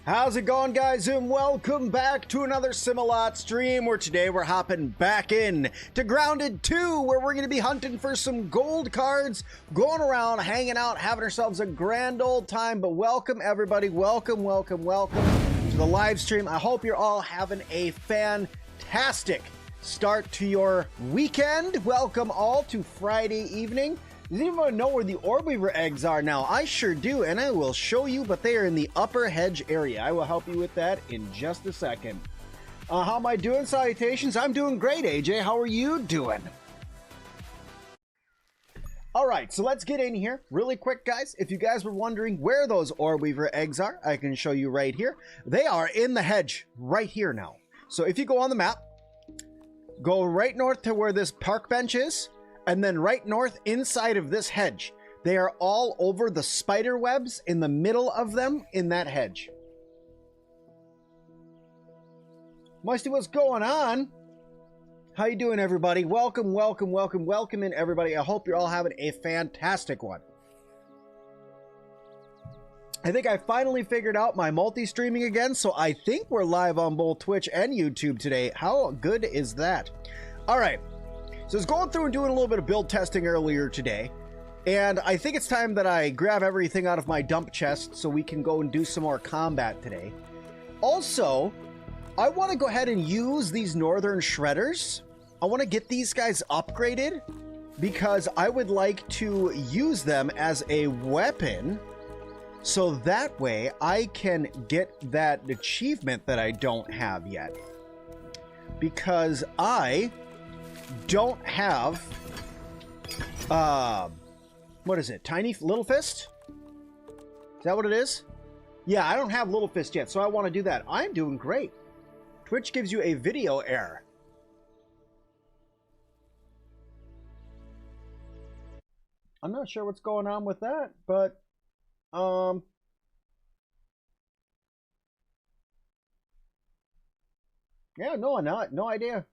How's it going, guys, and welcome back to another Sim-Alot stream, where today we're hopping back in to Grounded 2, where we're going to be hunting for some gold cards, going around, hanging out, having ourselves a grand old time. But welcome, everybody. Welcome to the live stream. I hope you're all having a fantastic start to your weekend. Welcome all to Friday evening. Does anyone know where the Orb Weaver eggs are now? I sure do, and I will show you, but they are in the upper hedge area. I will help you with that in just a second. How am I doing? Salutations. I'm doing great, AJ. How are you doing? All right, so let's get in here really quick, guys. If you guys were wondering where those Orb Weaver eggs are, I can show you right here. They are in the hedge right here now. So if you go on the map, go right north to where this park bench is, and then right north inside of this hedge. They are all over the spider webs in the middle of them in that hedge. Musty, what's going on? How you doing, everybody? Welcome in, everybody. I hope you're all having a fantastic one. I think I finally figured out my multi-streaming again, so I think we're live on both Twitch and YouTube today. How good is that? All right. So I was going through and doing a little bit of build testing earlier today, and I think it's time that I grab everything out of my dump chest so we can go and do some more combat today. Also, I want to go ahead and use these northern shredders. I want to get these guys upgraded because I would like to use them as a weapon, so that way I can get that achievement that I don't have yet. Because I don't have what is it, little fist? Is that what it is? Yeah, I don't have little fist yet, so I want to do that. I'm doing great. Twitch gives you a video error. I'm not sure what's going on with that, but yeah, no idea.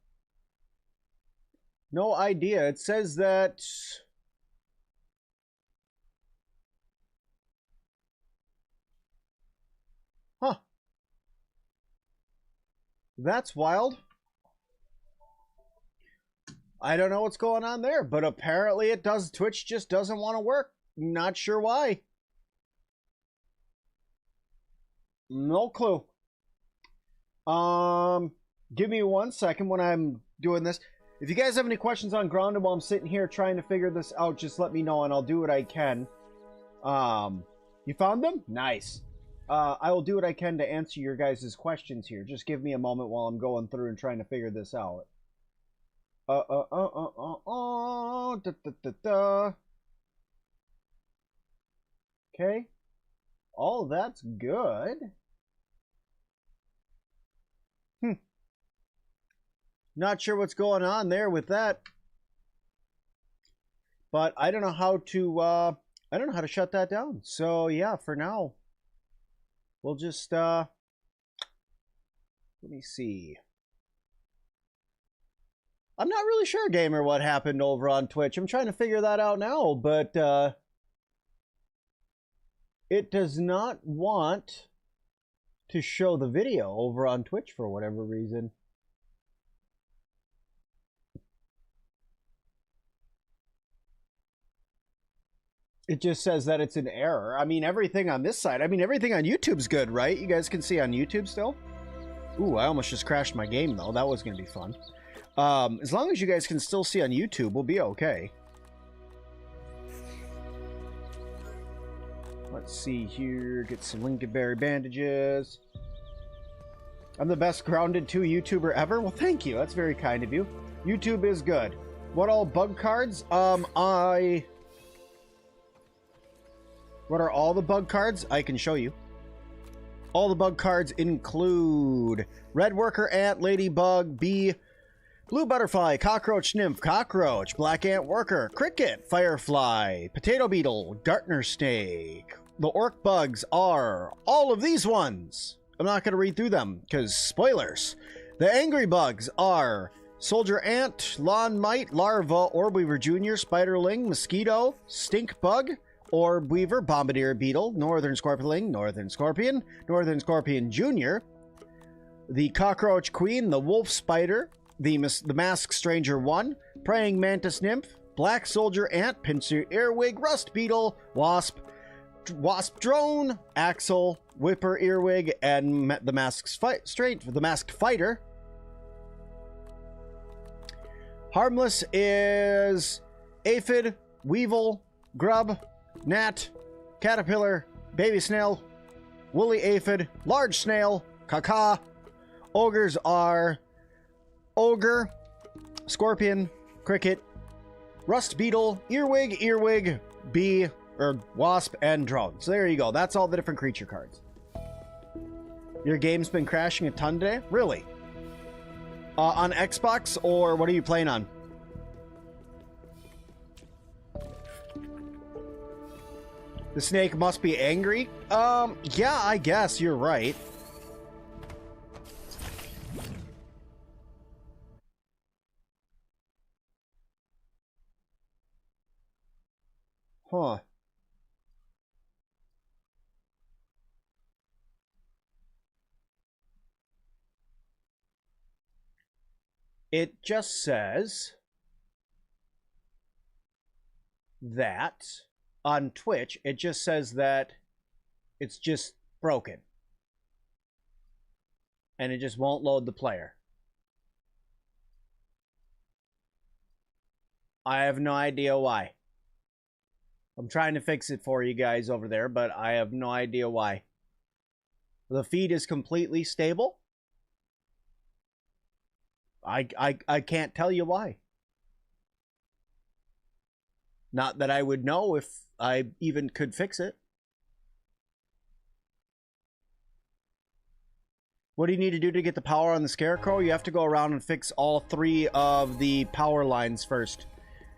No idea. It says that that's wild. I don't know what's going on there, but apparently it does. Twitch just doesn't want to work. Not sure why. No clue. Give me 1 second when I'm doing this. If you guys have any questions on Grounded while I'm sitting here trying to figure this out, just let me know and I'll do what I can. You found them? Nice. I will do what I can to answer your guys' questions here. Just give me a moment while I'm going through and trying to figure this out. Okay. All that's good. Not sure what's going on there with that, but I don't know how to shut that down. So yeah, for now, we'll just let me see. I'm not really sure, gamer, what happened over on Twitch. I'm trying to figure that out now, but it does not want to show the video over on Twitch for whatever reason. It just says that it's an error. I mean, everything on this side, I mean, everything on YouTube's good, right? You guys can see on YouTube still? Ooh, I almost just crashed my game, though. That was going to be fun. As long as you guys can still see on YouTube, we'll be okay. Let's see here. Get some Lincolnberry bandages. I'm the best Grounded 2 YouTuber ever? Well, thank you. That's very kind of you. YouTube is good. What all bug cards? What are all the bug cards? I can show you. All the bug cards include red worker ant, ladybug, bee, blue butterfly, cockroach nymph, cockroach, black ant worker, cricket, firefly, potato beetle, gardener snake. The orc bugs are all of these ones. I'm not going to read through them because spoilers. The angry bugs are soldier ant, lawn mite, larva, orb weaver junior, spiderling, mosquito, stink bug, Orb Weaver, Bombardier Beetle, Northern Scorpionling, Northern Scorpion, Northern Scorpion Jr., the Cockroach Queen, the Wolf Spider, the Masked Stranger 1, Praying Mantis Nymph, Black Soldier Ant, Pincer Earwig, Rust Beetle, Wasp Drone, Axel, Whipper Earwig, and the Masked Fighter. Harmless is Aphid, Weevil, Grub, Gnat, Caterpillar, Baby Snail, Woolly Aphid, Large Snail, Caca. Ogres are Ogre, Scorpion, Cricket, Rust Beetle, Earwig, Bee, or Wasp, and Drone. So there you go. That's all the different creature cards. Your game's been crashing a ton today? Really? On Xbox, or what are you playing on? The snake must be angry? Yeah, I guess you're right. Huh. It just says that on Twitch, it just says that it's just broken. And it just won't load the player. I have no idea why. I'm trying to fix it for you guys over there, but I have no idea why. The feed is completely stable. I can't tell you why. Not that I would know if I even could fix it. What do you need to do to get the power on the Scarecrow? You have to go around and fix all 3 of the power lines first.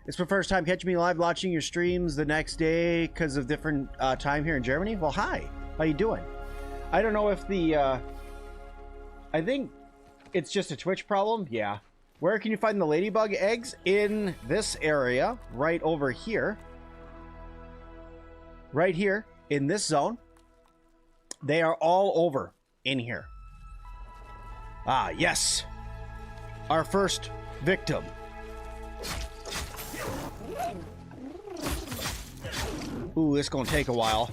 It's my first time catching me live watching your streams the next day because of different time here in Germany. Well, hi. How you doing? I don't know if the... I think it's just a Twitch problem. Yeah. Where can you find the ladybug eggs? In this area, right over here. Right here, in this zone. They are all over in here. Ah, yes. Our first victim. Ooh, it's gonna take a while.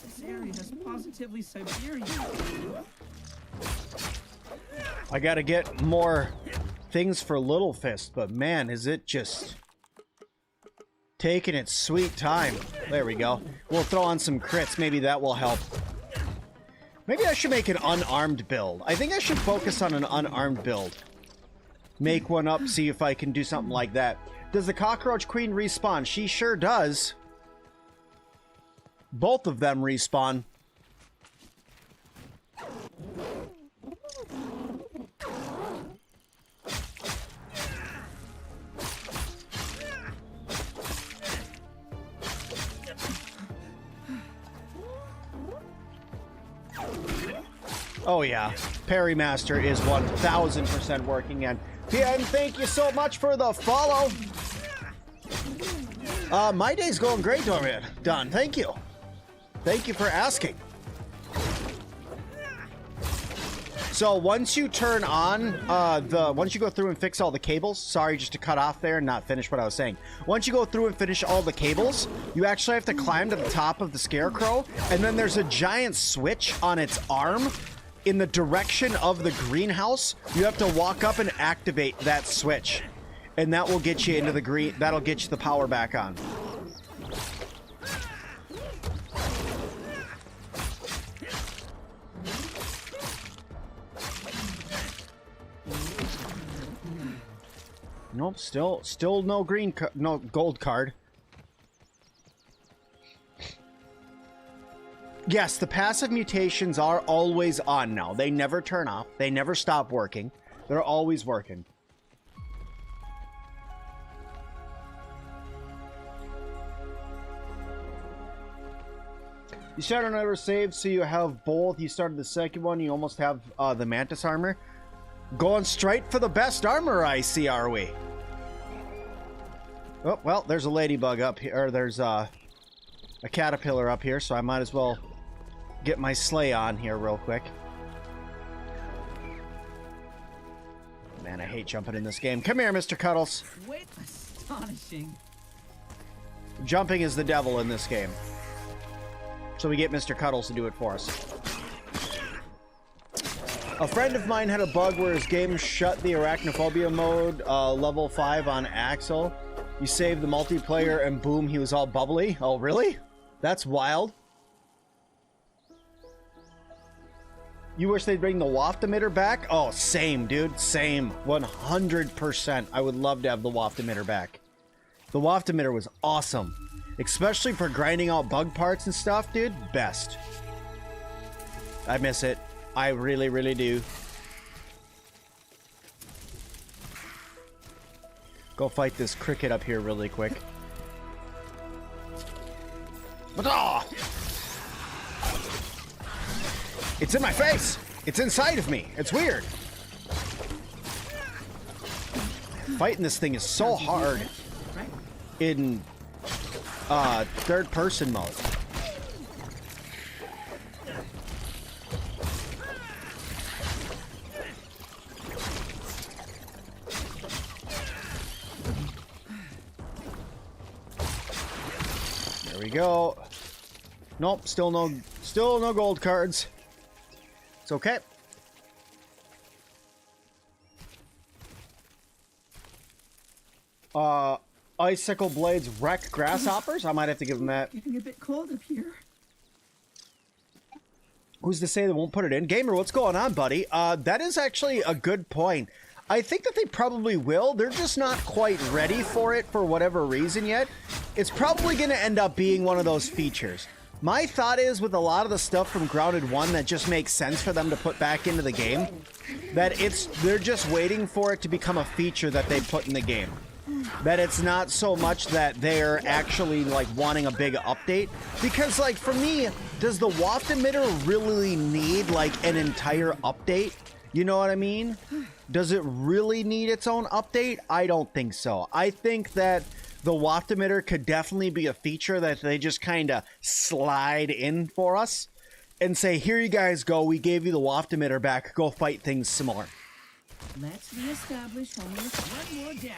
This area is positively Siberia. I gotta get more things for Little Fist, but man, is it just taking its sweet time. There we go. We'll throw on some crits. Maybe that will help. Maybe I should make an unarmed build. I think I should focus on an unarmed build. Make one up, see if I can do something like that. Does the Cockroach Queen respawn? She sure does. Both of them respawn. Oh yeah, Parry Master is 1000% working, and PM, thank you so much for the follow. My day's going great, Dorian. Done. Thank you. Thank you for asking. So once you turn on once you go through and fix all the cables, sorry just to cut off there and not finish what I was saying. Once you go through and finish all the cables, you actually have to climb to the top of the Scarecrow, and then there's a giant switch on its arm in the direction of the greenhouse. You have to walk up and activate that switch, and that will get you into the green. That'll get you the power back on. Nope, still no no gold card. Yes, the passive mutations are always on now. They never turn off. They never stop working. They're always working. You started another save, so you have both. You started the second one, you almost have the Mantis armor. Going straight for the best armor, I see, are we? Oh, well, there's a ladybug up here, or there's a caterpillar up here, so I might as well get my sleigh on here real quick. Man, I hate jumping in this game. Come here, Mr. Cuddles. Wait, astonishing. Jumping is the devil in this game. So we get Mr. Cuddles to do it for us. A friend of mine had a bug where his game shut the arachnophobia mode, level 5 on Axel. You saved the multiplayer and boom, he was all bubbly. Oh, really? That's wild. You wish they'd bring the waft emitter back? Oh, same, dude. Same. 100%. I would love to have the waft emitter back. The waft emitter was awesome. Especially for grinding out bug parts and stuff, dude. Best. I miss it. I really, really do. Go fight this cricket up here really quick. It's in my face! It's inside of me! It's weird! Fighting this thing is so hard in third person mode. There we go. Nope, still no gold cards. It's okay. Icicle blades wreck grasshoppers? I might have to give them that. Getting a bit cold up here. Who's to say they won't put it in? Gamer, what's going on, buddy? That is actually a good point. I think that they probably will. They're just not quite ready for it for whatever reason yet. It's probably going to end up being one of those features. My thought is, with a lot of the stuff from Grounded 1 that just makes sense for them to put back into the game, that they're just waiting for it to become a feature that they put in the game. That it's not so much that they're actually, like, wanting a big update. Because, like, for me, does the waft emitter really need, like, an entire update? You know what I mean? Does it really need its own update? I don't think so. I think that the waft emitter could definitely be a feature that they just kind of slide in for us and say, here you guys go, we gave you the waft emitter back, go fight things similar. Let's reestablish homeless one more down.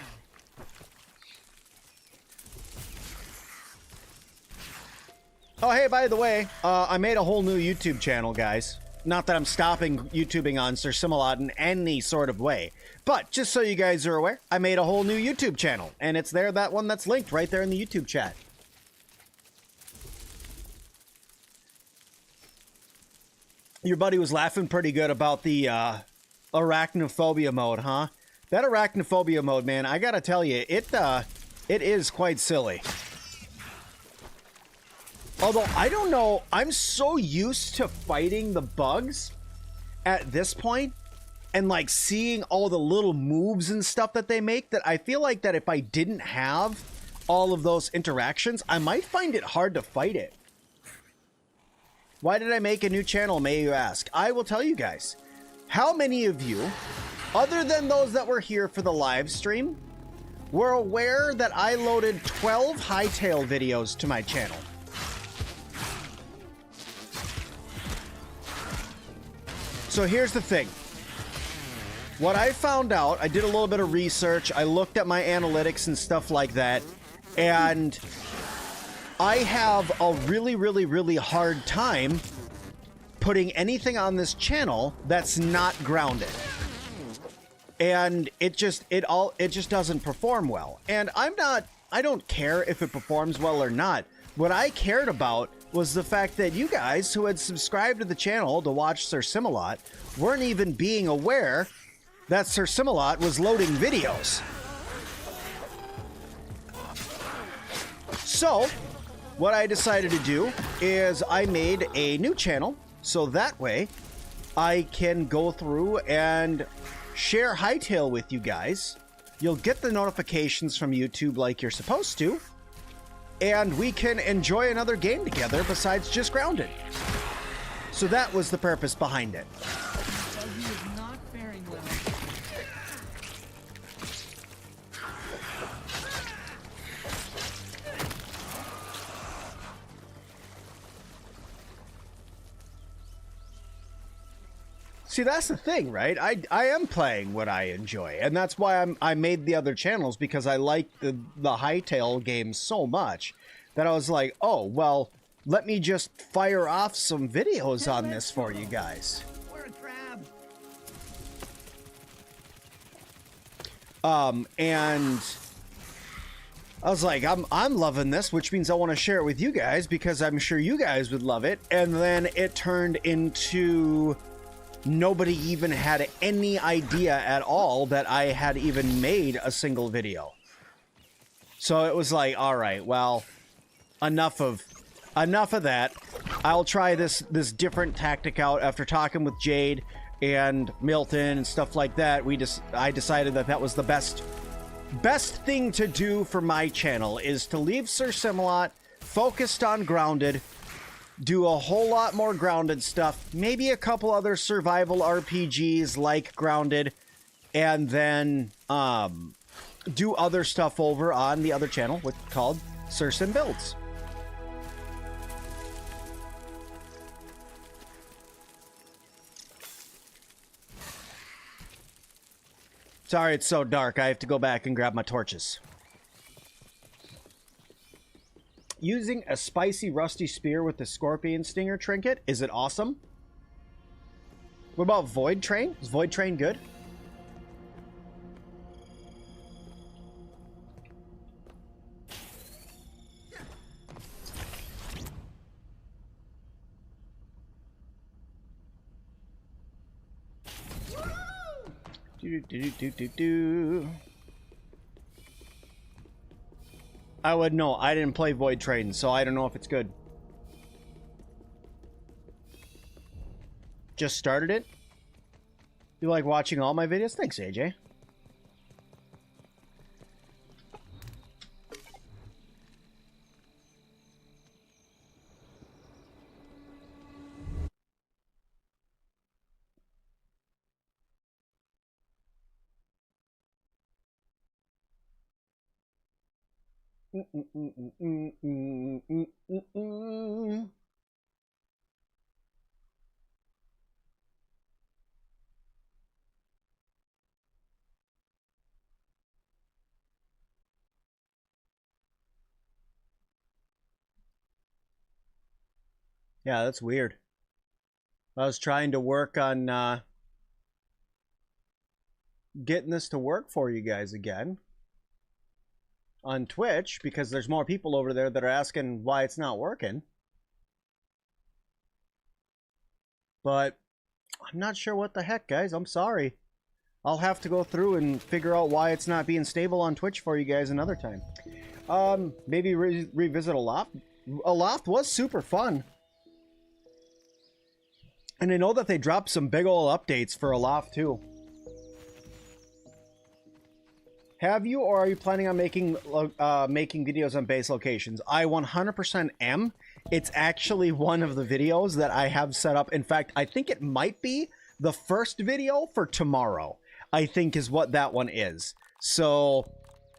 Oh, hey, by the way, I made a whole new YouTube channel, guys. Not that I'm stopping YouTubing on Sim-Alot in any sort of way. But, just so you guys are aware, I made a whole new YouTube channel. And it's there, that one that's linked right there in the YouTube chat. Your buddy was laughing pretty good about the arachnophobia mode, huh? That arachnophobia mode, man, I gotta tell you, it is quite silly. Although, I don't know, I'm so used to fighting the bugs at this point and, like, seeing all the little moves and stuff that they make that I feel like that if I didn't have all of those interactions, I might find it hard to fight it. Why did I make a new channel, may you ask? I will tell you guys. How many of you, other than those that were here for the live stream, were aware that I loaded 12 hightail videos to my channel? So here's the thing. What I found out, I did a little bit of research, I looked at my analytics and stuff like that, and I have a really, really, really hard time putting anything on this channel that's not grounded. And it just doesn't perform well. And I don't care if it performs well or not. What I cared about was the fact that you guys who had subscribed to the channel to watch Sir Sim-Alot weren't even being aware that Sir Sim-Alot was loading videos. So, what I decided to do is I made a new channel, so that way I can go through and share hightail with you guys. You'll get the notifications from YouTube like you're supposed to. and we can enjoy another game together besides just Grounded. So that was the purpose behind it. So he is not faring well. See, that's the thing, right? I am playing what I enjoy, and that's why I made the other channels, because I like the Hightail games so much that I was like, oh, well, let me just fire off some videos on this for you guys. We're a crab. And I was like, I'm loving this, which means I want to share it with you guys because I'm sure you guys would love it. And then it turned into nobody even had any idea at all that I had even made a single video. So it was like, all right, well, enough of that. I'll try this different tactic out after talking with Jade and Milton and stuff like that. I decided that was the best thing to do for my channel, is to leave Sir Sim-Alot focused on Grounded, do a whole lot more Grounded stuff, maybe a couple other survival RPGs like Grounded, and then do other stuff over on the other channel called Sir Sim Builds. Sorry it's so dark. I have to go back and grab my torches. Using a spicy rusty spear with the scorpion stinger trinket. Is it awesome? What about Void Train? Is Void Train good? I would know. I didn't play Void Train, so I don't know if it's good. Just started it? You like watching all my videos? Thanks, AJ. Yeah, that's weird. I was trying to work on getting this to work for you guys again on Twitch, because there's more people over there that are asking why it's not working. But I'm not sure what the heck, guys. I'm sorry. I'll have to go through and figure out why it's not being stable on Twitch for you guys another time. Maybe revisit Aloft. Aloft was super fun. And I know that they dropped some big ol' updates for Aloft too. Have you, or are you planning on making videos on base locations? I 100% am. It's actually one of the videos that I have set up. In fact, I think it might be the first video for tomorrow, I think is what that one is. So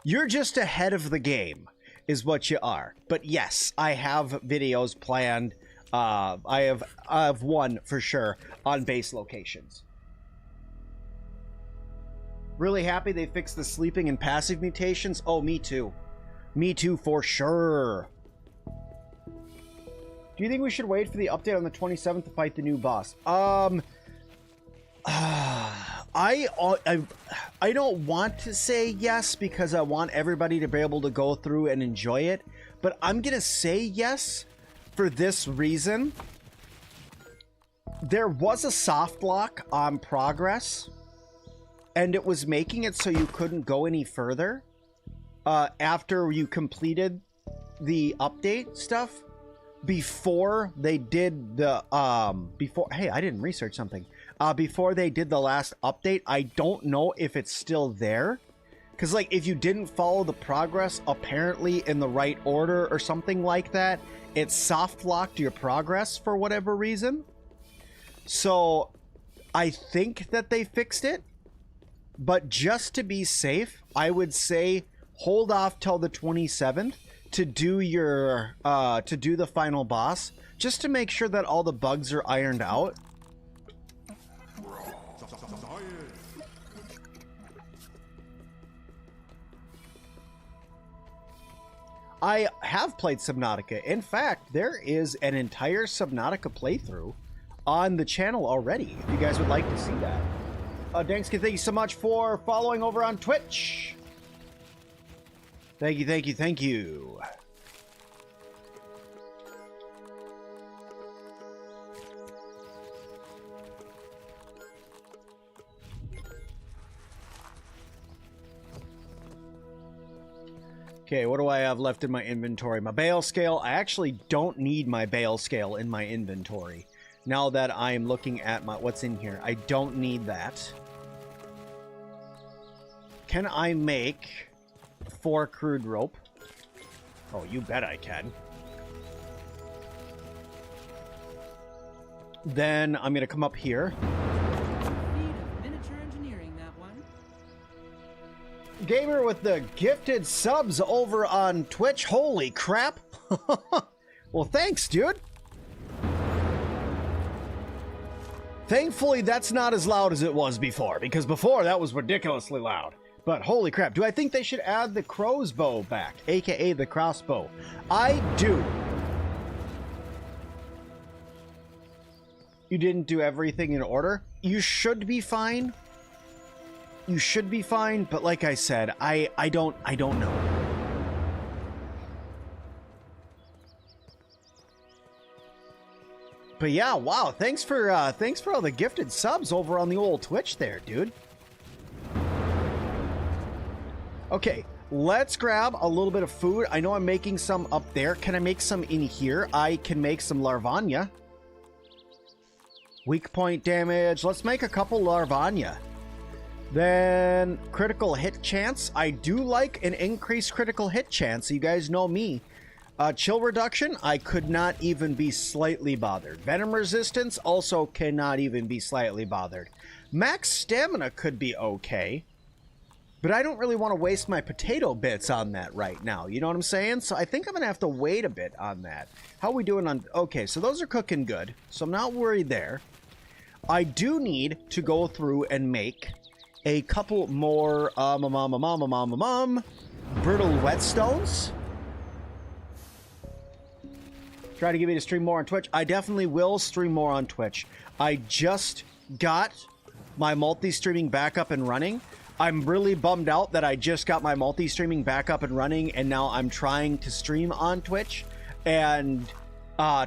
you're just ahead of the game is what you are. But yes, I have videos planned. I have one for sure on base locations. Really happy they fixed the sleeping and passive mutations. Oh, me too. Me too, for sure. Do you think we should wait for the update on the 27th to fight the new boss? I don't want to say yes because I want everybody to be able to go through and enjoy it. But I'm going to say yes for this reason. There was a soft lock on progress, and it was making it so you couldn't go any further after you completed the update stuff before they did the hey, I didn't research something before they did the last update. I don't know if it's still there, Because, like, if you didn't follow the progress apparently in the right order or something like that, it soft locked your progress for whatever reason. So I think that they fixed it, but just to be safe, I would say hold off till the 27th to do your to do the final boss, just to make sure that all the bugs are ironed out. I have played Subnautica. In fact, there is an entire Subnautica playthrough on the channel already, if you guys would like to see that. Danksky, thank you so much for following over on Twitch. Thank you, thank you, thank you. Okay, what do I have left in my inventory? My bale scale. I actually don't need my bale scale in my inventory. Now that I'm looking at my what's in here, I don't need that. Can I make 4 crude rope? Oh, you bet I can. Then I'm going to come up here. Gamer with the gifted subs over on Twitch. Holy crap. Well, thanks, dude. Thankfully, that's not as loud as it was before, because before that was ridiculously loud. But holy crap, do I think they should add the crow's bow back, aka the crossbow? I do. You didn't do everything in order? You should be fine. You should be fine, but like I said, I don't know. But yeah, wow, thanks for all the gifted subs over on the old Twitch there, dude. Okay, let's grab a little bit of food. I know I'm making some up there. Can I make some in here? I can make some Larvania. Weak point damage. Let's make a couple Larvania. Then critical hit chance. I do like an increased critical hit chance. You guys know me. Chill reduction. I could not even be slightly bothered. Venom resistance also cannot even be slightly bothered. Max stamina could be okay. But I don't really want to waste my potato bits on that right now. You know what I'm saying? So I think I'm going to have to wait a bit on that. How are we doing on... Okay, so those are cooking good. So I'm not worried there. I do need to go through and make a couple more brittle whetstones. Try to get me to stream more on Twitch. I definitely will stream more on Twitch. I just got my multi-streaming back up and running. I'm really bummed out that I just got my multi-streaming back up and running, and now I'm trying to stream on Twitch, and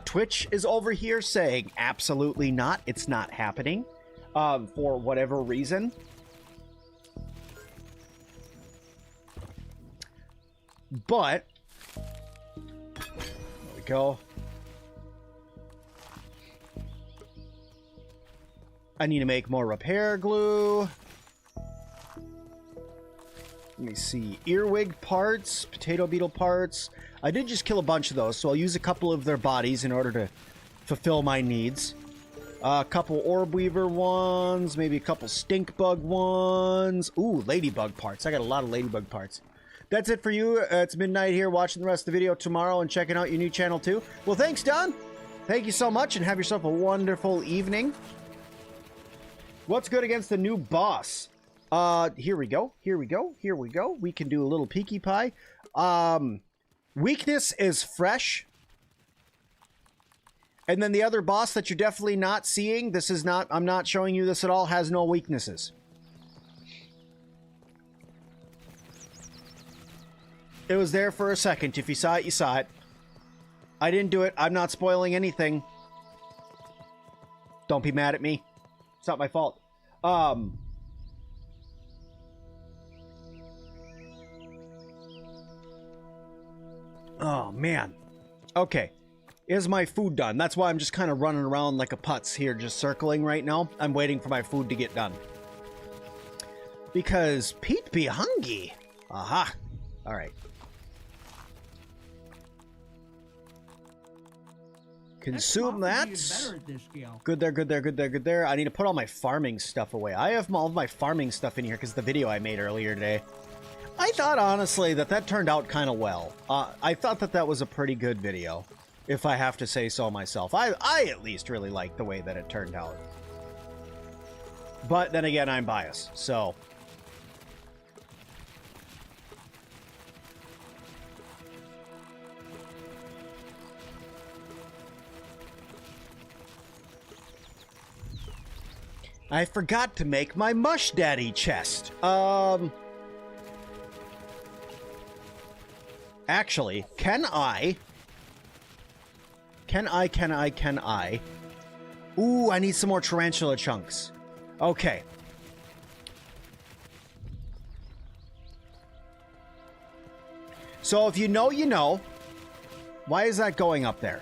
Twitch is over here saying absolutely not, it's not happening, for whatever reason. But there we go. I need to make more repair glue. Let me see. Earwig parts, potato beetle parts. I did just kill a bunch of those, so I'll use a couple of their bodies in order to fulfill my needs. A couple orb weaver ones, maybe a couple stink bug ones. Ooh, ladybug parts. I got a lot of ladybug parts. That's it for you. It's midnight here, watching the rest of the video tomorrow and checking out your new channel too. Well, thanks, Don. Thank you so much, and have yourself a wonderful evening. What's good against the new boss? Here we go. Here we go. Here we go. We can do a little peeky pie. Weakness is fresh. And then the other boss that you're definitely not seeing, this is not, I'm not showing you this at all, has no weaknesses. It was there for a second. If you saw it, you saw it. I didn't do it. I'm not spoiling anything. Don't be mad at me. It's not my fault. Oh, man. Okay. Is my food done? That's why I'm just kind of running around like a putz here, just circling right now. I'm waiting for my food to get done. Because Pete be hungry. Aha. All right. Consume that. Good there, good there, good there, good there. I need to put all my farming stuff away. I have all of my farming stuff in here because the video I made earlier today. I thought, honestly, that turned out kind of well. I thought that was a pretty good video, if I have to say so myself. I at least really liked the way that it turned out. But then again, I'm biased, so... I forgot to make my Mush Daddy chest. Actually, can I? Ooh, I need some more tarantula chunks. Okay. So if you know, you know. Why is that going up there?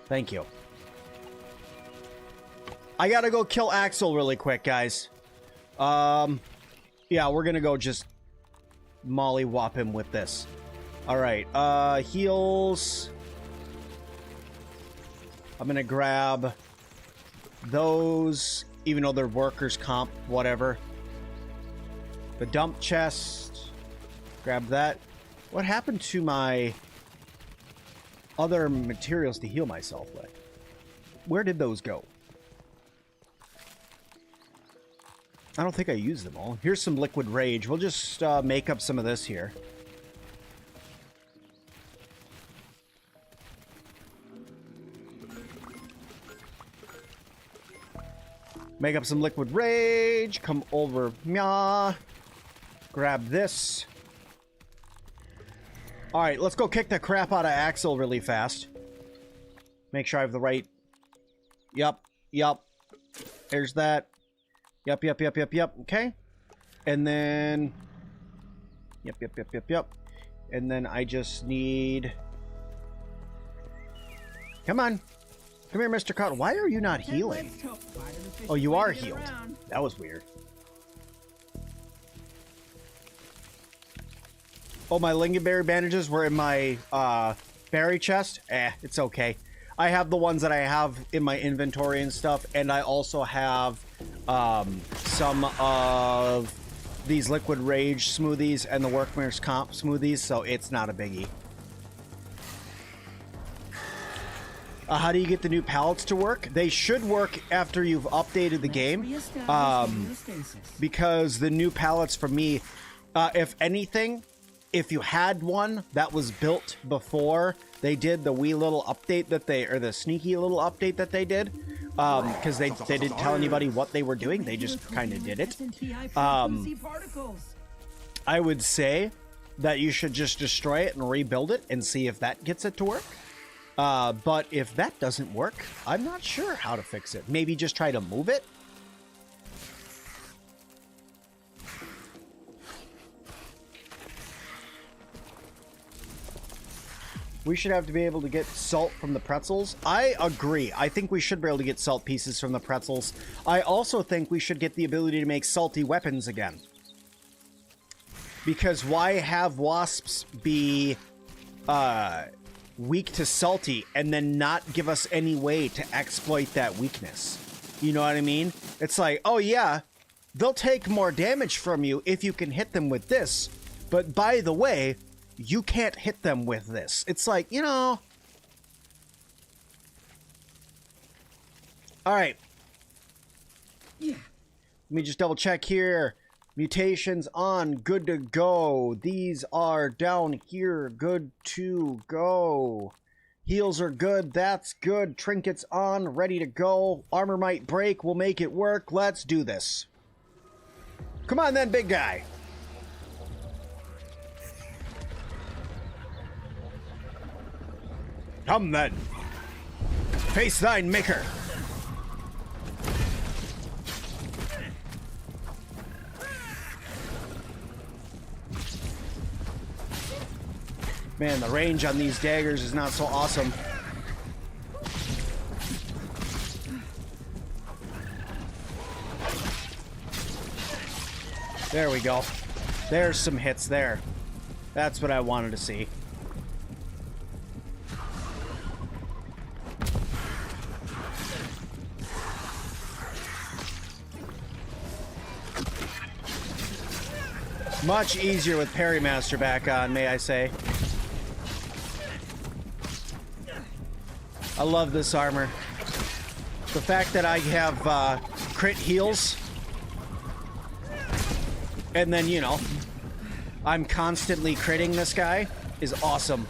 Thank you. I gotta go kill Axel really quick, guys. Yeah, we're gonna go just mollywop him with this. Alright, heals. I'm gonna grab those, even though they're workers' comp, whatever. The dump chest. Grab that. What happened to my other materials to heal myself with? Where did those go? I don't think I used them all. Here's some liquid rage. We'll just make up some of this here. Make up some liquid rage. Come over. Meow. Grab this. Alright, let's go kick the crap out of Axel really fast. Make sure I have the right... Yup. There's that. Yup. Okay. And then... Yup. And then I just need... Come on. Come here, Mr. Cotton. Why are you not healing? Oh, you are healed. That was weird. Oh, my lingonberry bandages were in my berry chest. It's okay. I have the ones that I have in my inventory and stuff, and I also have some of these liquid rage smoothies and the workman's comp smoothies, so it's not a biggie. How do you get the new pallets to work? They should work after you've updated the game, because the new pallets for me, if anything, if you had one that was built before they did the wee little update that they, or the sneaky little update that they did, because they didn't tell anybody what they were doing, they just kind of did it. I would say that you should just destroy it and rebuild it and see if that gets it to work. But if that doesn't work, I'm not sure how to fix it. Maybe just try to move it. We should have to be able to get salt from the pretzels. I agree. I think we should be able to get salt pieces from the pretzels. I also think we should get the ability to make salty weapons again. Because why have wasps be weak to salty and then not give us any way to exploit that weakness? You know what I mean? It's like, oh yeah, they'll take more damage from you if you can hit them with this. But by the way, you can't hit them with this. It's like, you know. All right. Yeah. Let me just double check here. Mutations on, good to go. These are down here, good to go. Heals are good, that's good. Trinkets on, ready to go. Armor might break, we'll make it work. Let's do this. Come on then, big guy. Come then. Face thine maker. Man, the range on these daggers is not so awesome. There we go. There's some hits there. That's what I wanted to see. Much easier with Parry Master back on, may I say. I love this armor. The fact that I have crit heals, and then, you know, I'm constantly critting this guy is awesome.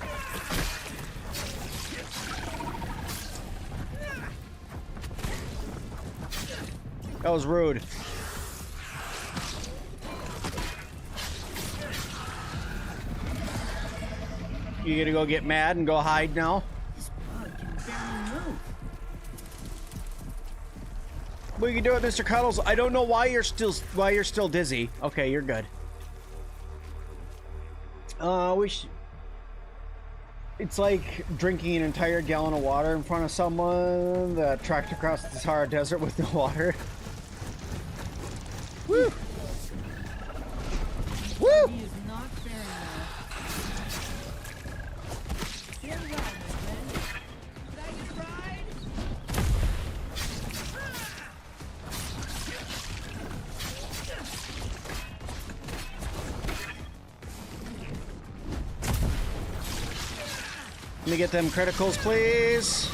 That was rude. You gonna go get mad and go hide now? This bug can barely move. What you can do it, Mr. Cuddles? I don't know why you're still dizzy. Okay, you're good. It's like drinking an entire gallon of water in front of someone that trekked across the Sahara Desert with no water. Woo! Woo! He is not fair enough. Get around, my friend. Should I just ride? Let me get them criticals, please.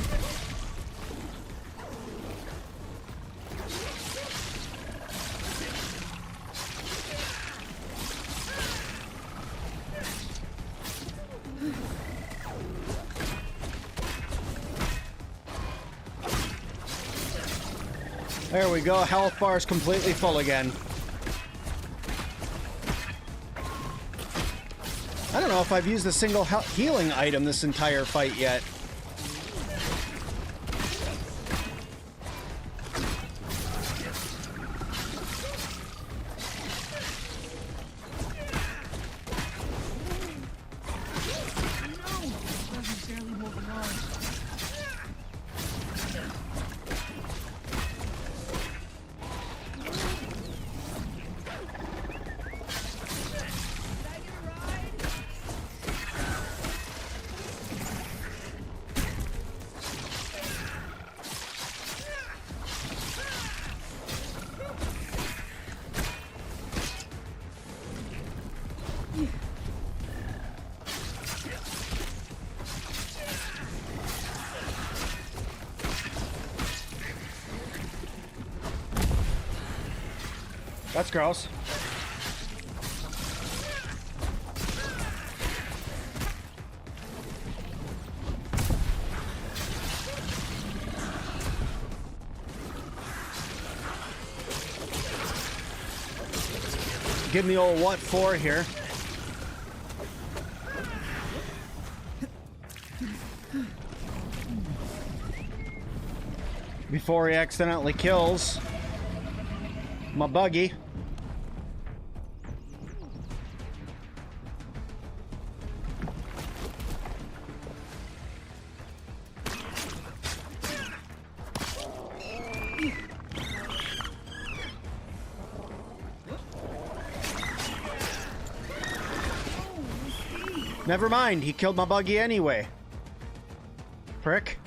There we go. Health bar is completely full again. I don't know if I've used a single healing item this entire fight yet. That's gross. Give me old what for here. Before he accidentally kills my buggy. Never mind, he killed my buggy anyway. Prick.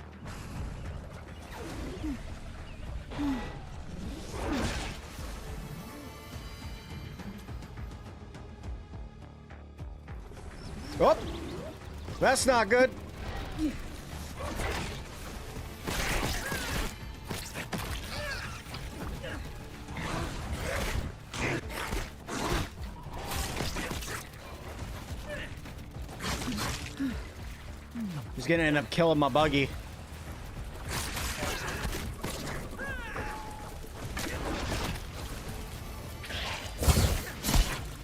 Oh, that's not good. He's gonna end up killing my buggy.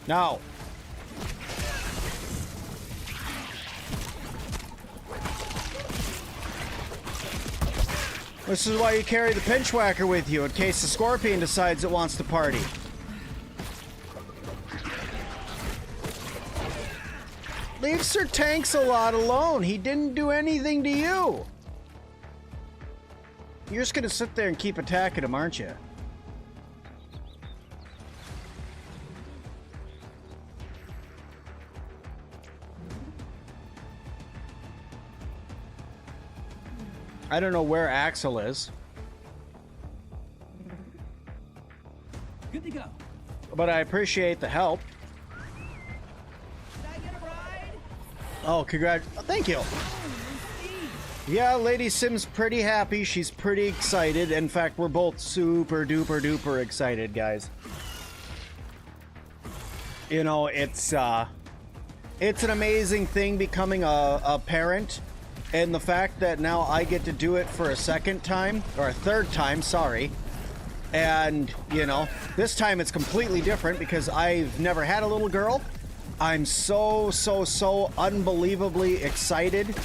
No. This is why you carry the pinch whacker with you, in case the scorpion decides it wants to party. Leave Sir Tanks-A-Lot alone. He didn't do anything to you. You're just gonna sit there and keep attacking him, aren't you? I don't know where Axel is. Good to go. But I appreciate the help. Did I get a ride? Oh, thank you. Oh, Steve. Yeah, Lady Sim's pretty happy. She's pretty excited. In fact, we're both super duper duper excited, guys. You know, it's an amazing thing becoming a parent, and the fact that now I get to do it for a second time, or a third time, sorry. And, you know, this time it's completely different because I've never had a little girl. I'm so unbelievably excited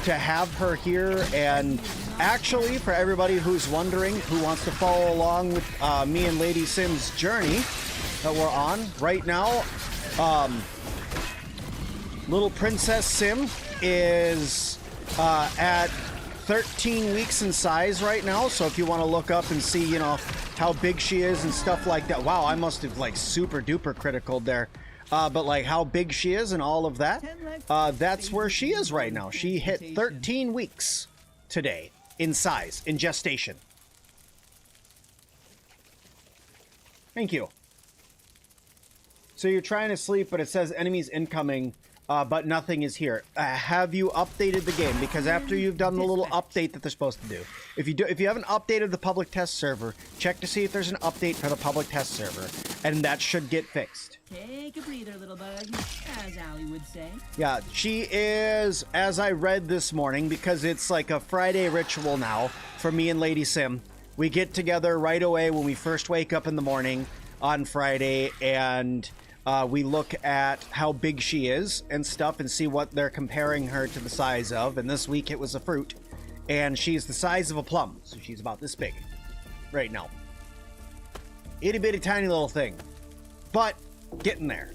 to have her here. And actually, for everybody who's wondering, who wants to follow along with me and Lady Sim's journey that we're on right now, little Princess Sim is at 13 weeks in size right now, so if you want to look up and see, you know, how big she is and stuff like that. Wow, I must have like super duper critical there. But like how big she is and all of that, that's where she is right now. She hit 13 weeks today in size, in gestation. Thank you. So you're trying to sleep, but it says enemies incoming. But nothing is here. Have you updated the game? Because after you've done the little update that they're supposed to do, if you haven't updated the public test server, check to see if there's an update for the public test server, and that should get fixed. Take a breather, little bug, as Allie would say. Yeah, she is, as I read this morning, because it's like a Friday ritual now for me and Lady Sim. We get together right away when we first wake up in the morning on Friday, and we look at how big she is and stuff and see what they're comparing her to the size of. And this week it was a fruit. And she's the size of a plum. So she's about this big right now. Itty bitty tiny little thing. But getting there.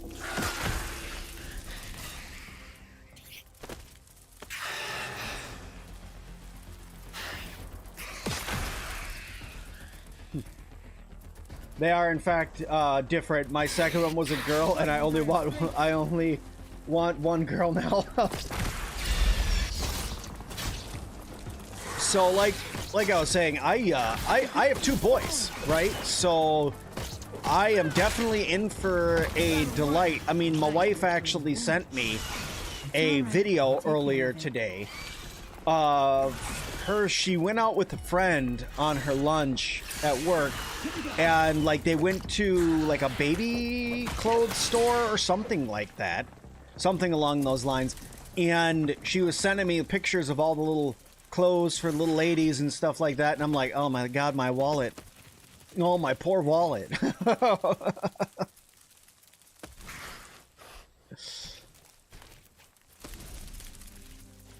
They are, in fact, different. My second one was a girl, and I only want one girl now. So, like I was saying, I have two boys, right? So, I am definitely in for a delight. I mean, my wife actually sent me a video earlier today of her. She went out with a friend on her lunch at work, and like they went to like a baby clothes store or something like that, something along those lines, and she was sending me pictures of all the little clothes for little ladies and stuff like that, and I'm like, oh my god, my wallet. Oh, my poor wallet.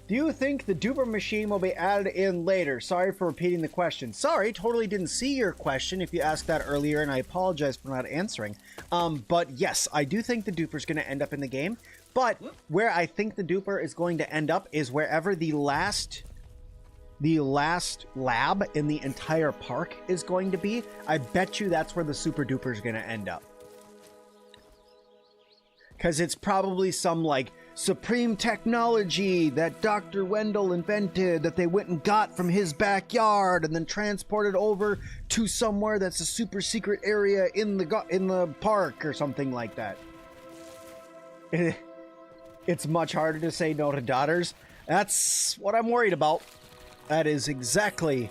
Do you think the duper machine will be added in later? Sorry for repeating the question. Sorry, totally didn't see your question if you asked that earlier, and I apologize for not answering. But yes, I do think the duper is going to end up in the game. But where I think the duper is going to end up is wherever the last lab in the entire park is going to be. I bet you that's where the super duper is going to end up. Because it's probably some like supreme technology that Dr. Wendell invented that they went and got from his backyard and then transported over to somewhere that's a super secret area in the park or something like that. It's much harder to say no to daughters. That's what I'm worried about. That is exactly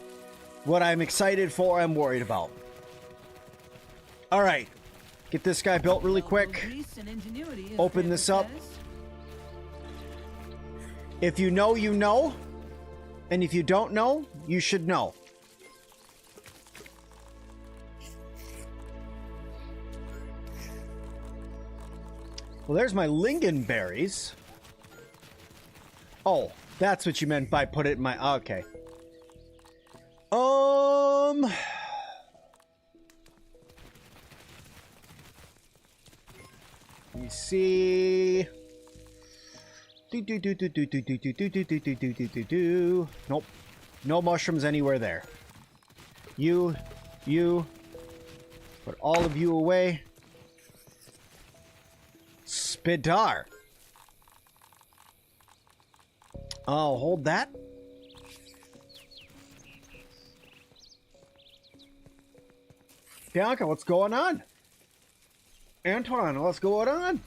what I'm excited for, I'm worried about. All right. Get this guy built really quick. Open this up. If you know, you know. And if you don't know, you should know. Well, there's my lingonberries. Oh, that's what you meant by put it in my... Okay. Let me see... Nope. No mushrooms anywhere there. You. Put all of you away. Spidar. Oh, hold that. Bianca, what's going on? Antoine, what's going on?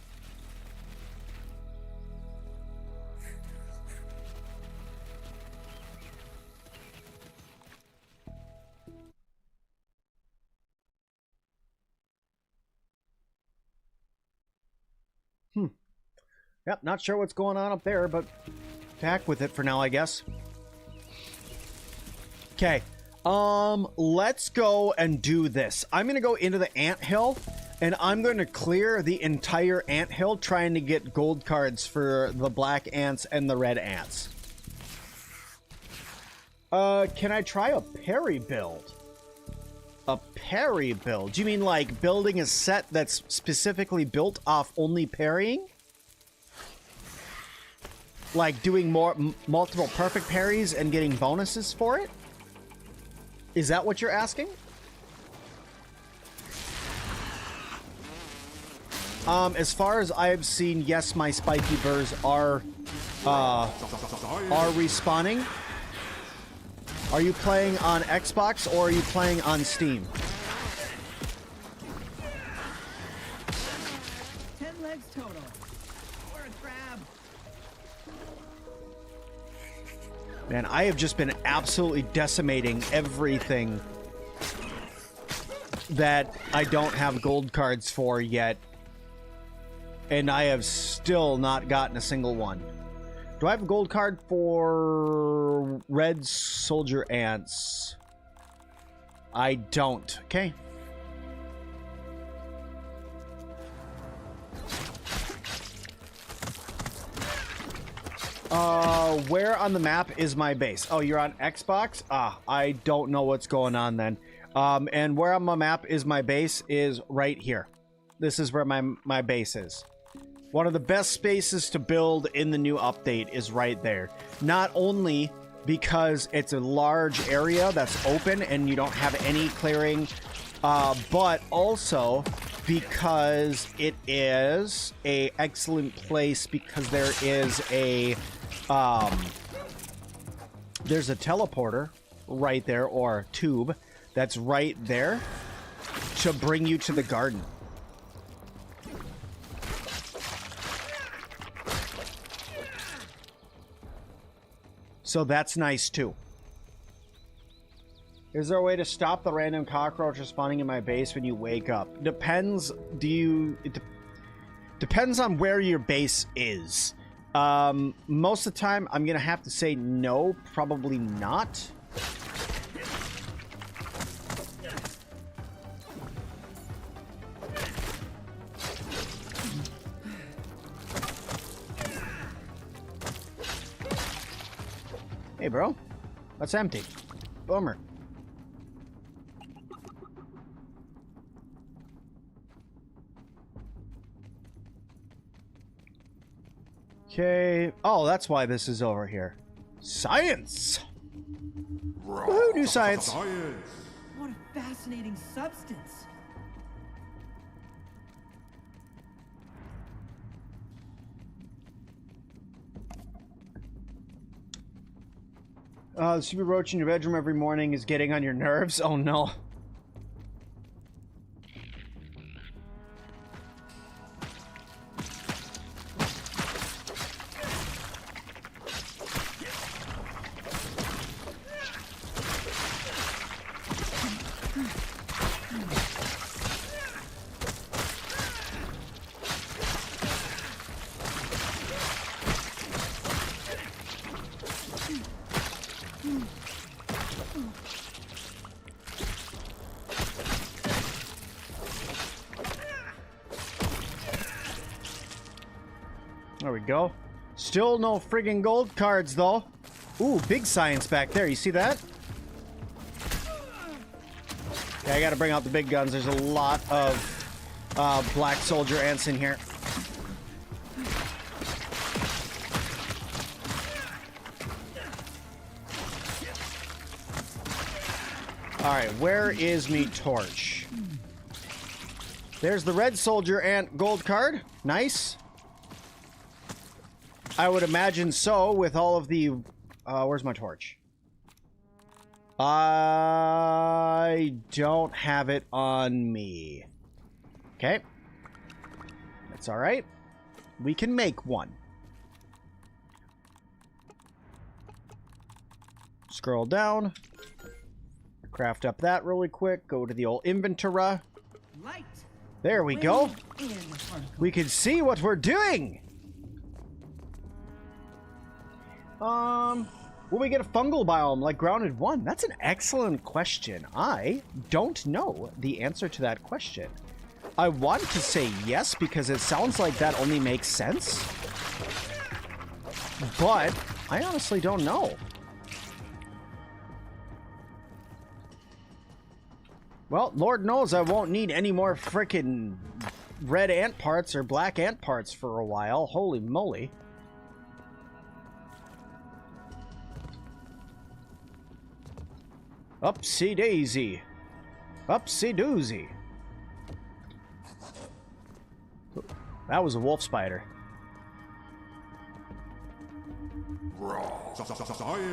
Yep, not sure what's going on up there, but back with it for now, I guess. Okay, let's go and do this. I'm gonna go into the anthill, and I'm going to clear the entire anthill trying to get gold cards for the black ants and the red ants. Can I try a parry build? A parry build? Do you mean like building a set that's specifically built off only parrying? Like doing multiple perfect parries and getting bonuses for it? Is that what you're asking? As far as I've seen, yes, my spiky burrs are respawning. Are you playing on Xbox or are you playing on Steam? 10 legs total. Or a crab. Man, I have just been absolutely decimating everything that I don't have gold cards for yet. And I have still not gotten a single one. Do I have a gold card for red soldier ants? I don't. Okay. Where on the map is my base? Oh, you're on Xbox? Ah, I don't know what's going on then. And where on my map is my base is right here. This is where my base is. One of the best spaces to build in the new update is right there. Not only because it's a large area that's open and you don't have any clearing, but also because it is a excellent place because there is a there's a teleporter right there, or tube that's right there to bring you to the garden. So that's nice too. Is there a way to stop the random cockroaches spawning in my base when you wake up? Depends. Depends on where your base is. Most of the time, I'm gonna have to say no, probably not. Hey, bro. That's empty. Bummer. Okay. Oh, that's why this is over here. Science! Woohoo, new science! What a fascinating substance. The super roach in your bedroom every morning is getting on your nerves? Oh no. There we go. Still no friggin' gold cards, though. Ooh, big science back there. You see that? Okay, I gotta bring out the big guns. There's a lot of black soldier ants in here. Alright, where is me torch? There's the red soldier ant gold card. Nice. I would imagine so with all of the... where's my torch? I don't have it on me. Okay. That's all right. We can make one. Scroll down. Craft up that really quick. Go to the old inventory. Light. There we go. We can see what we're doing. Will we get a fungal biome like Grounded 1? That's an excellent question. I don't know the answer to that question. I want to say yes because it sounds like that only makes sense. But I honestly don't know. Well, Lord knows I won't need any more frickin' red ant parts or black ant parts for a while. Holy moly. Upsy daisy. Upsy doozy. That was a wolf spider.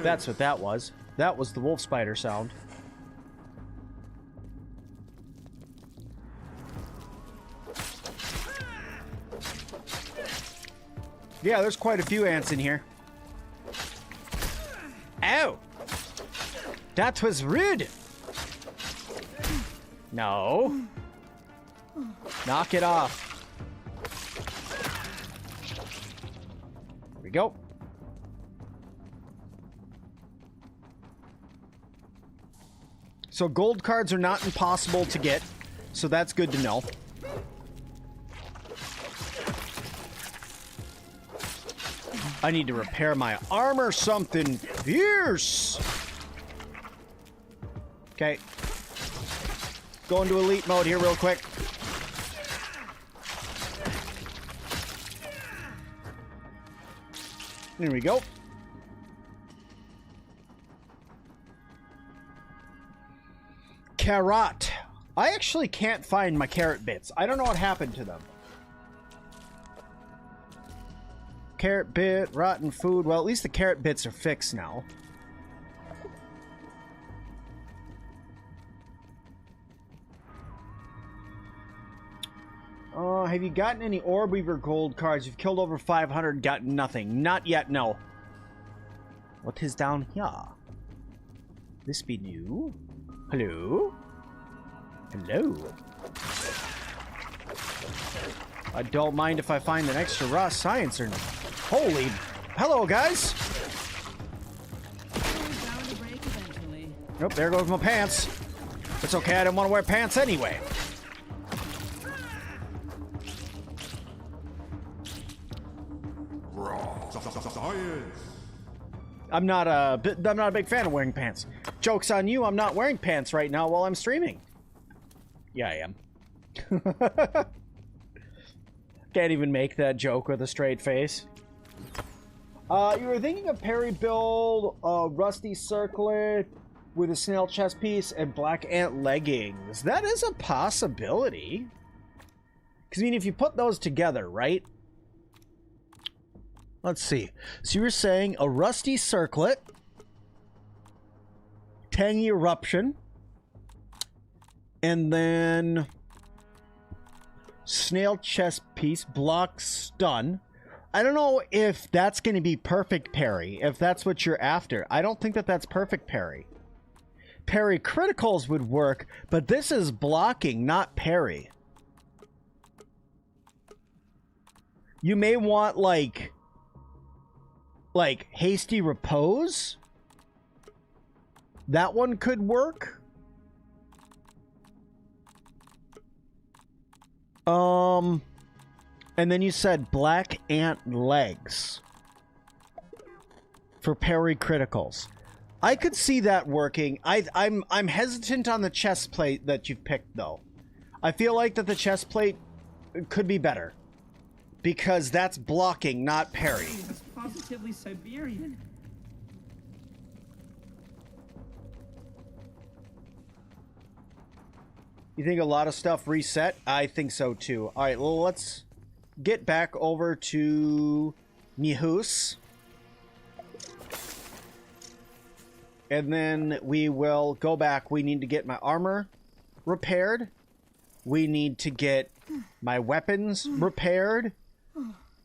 That's what that was. That was the wolf spider sound. Yeah, there's quite a few ants in here. Ow! That was rude! No. Knock it off. There we go. So gold cards are not impossible to get, so that's good to know. I need to repair my armor something fierce. Okay. Go into elite mode here real quick. There we go. Carrot. I actually can't find my carrot bits. I don't know what happened to them. Carrot bit, rotten food. Well, at least the carrot bits are fixed now. Have you gotten any Orb Weaver gold cards? You've killed over 500, gotten nothing. Not yet, no. What is down here? This be new? Hello? Hello? I don't mind if I find an extra raw science or not. Holy... Hello, guys! Nope, there goes my pants. It's okay, I don't want to wear pants anyway. I'm not a big fan of wearing pants. Joke's on you, I'm not wearing pants right now while I'm streaming. Yeah, I am. Can't even make that joke with a straight face. You were thinking of parry build, rusty circlet with a snail chest piece and black ant leggings. That is a possibility. Because, I mean, if you put those together, right? Let's see. So you were saying a rusty circlet, tangy eruption, and then snail chest piece, block stun. I don't know if that's going to be perfect parry, if that's what you're after. I don't think that that's perfect parry. Parry criticals would work, but this is blocking, not parry. You may want, like hasty repose. That one could work. And then you said black ant legs for parry criticals. I could see that working. I'm hesitant on the chest plate that you've picked though. I feel like that the chest plate could be better because that's blocking, not parry. It's positively Siberian. You think a lot of stuff reset? I think so too. All right, well, let's get back over to Mihus. And then we will go back. We need to get my armor repaired. We need to get my weapons repaired.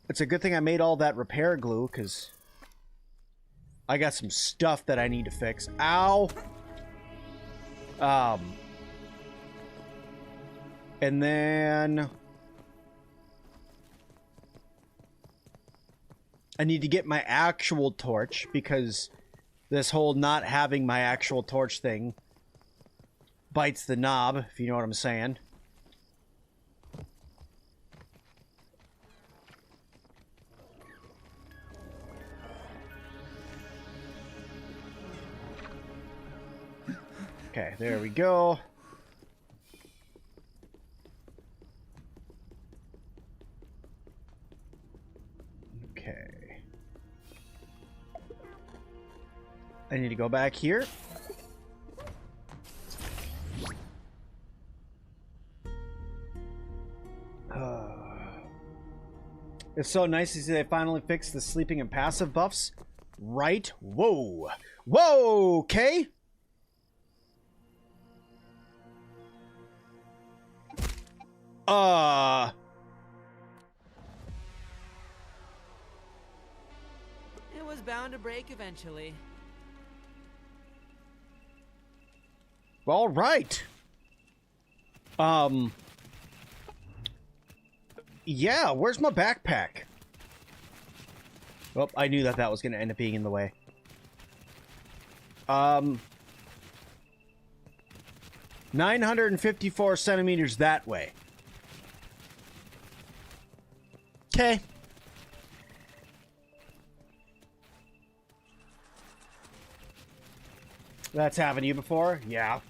It's a good thing I made all that repair glue, because I got some stuff that I need to fix. Ow! And then I need to get my actual torch, because this whole not having my actual torch thing bites the knob, if you know what I'm saying. Okay, there we go. Okay. I need to go back here. It's so nice to see they finally fixed the sleeping and passive buffs. Right? Whoa. Whoa, okay. It was bound to break eventually. All right. Yeah, where's my backpack? Well, I knew that was going to end up being in the way. 954 centimeters that way. Okay. That's happened to you before? Yeah.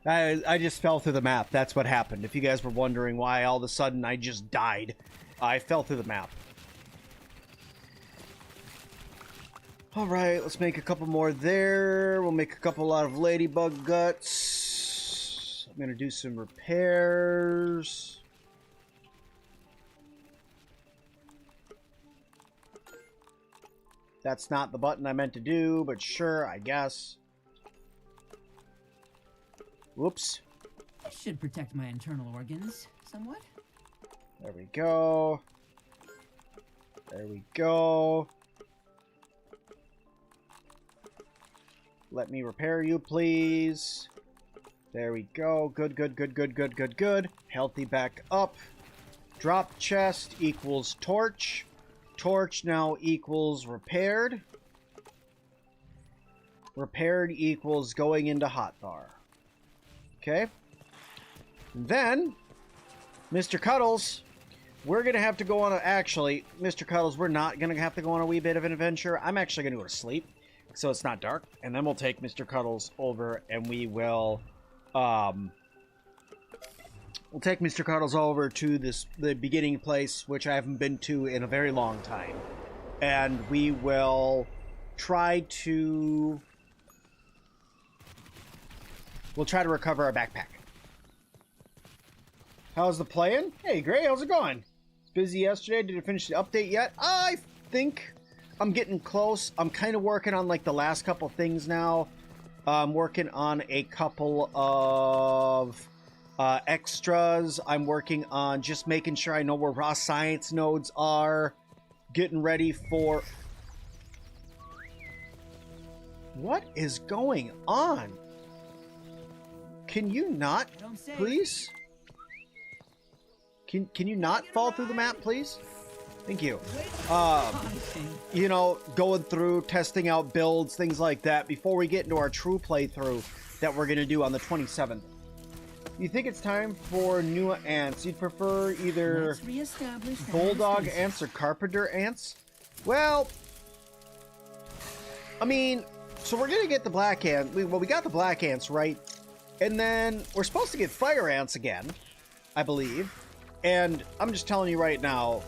I just fell through the map. That's what happened. If you guys were wondering why all of a sudden I just died, I fell through the map. Alright, let's make a couple more there. We'll make a couple out of ladybug guts. I'm going to do some repairs. That's not the button I meant to do, but sure, I guess. Whoops. This should protect my internal organs somewhat. There we go. There we go. Let me repair you, please. There we go. Good, good, good, good, good, good, good. Healthy back up. Drop chest equals torch. Torch now equals repaired. Repaired equals going into hotbar. Okay. And then, Mr. Cuddles, we're going to have to go on a... Actually, Mr. Cuddles, we're not going to have to go on a wee bit of an adventure. I'm actually going to go to sleep, so it's not dark. And then we'll take Mr. Cuddles over, and we will... we'll take Mr. Cuddles over to the beginning place, which I haven't been to in a very long time. And we will try to... We'll try to recover our backpack. How's the playing? Hey, Gray, how's it going? It's busy yesterday. Did you finish the update yet? I think I'm getting close. I'm kind of working on, like, the last couple things now. I'm working on a couple of extras. I'm working on just making sure I know where raw science nodes are. Getting ready for... What is going on? Can you not, please? Can you not fall through the map, please? Thank you. You know, going through, testing out builds, things like that, before we get into our true playthrough that we're going to do on the 27th. You think it's time for new ants? You'd prefer either bulldog ants or carpenter ants? Well, I mean, so we're going to get the black ant. Well, we got the black ants, right? And then we're supposed to get fire ants again, I believe. And I'm just telling you right now,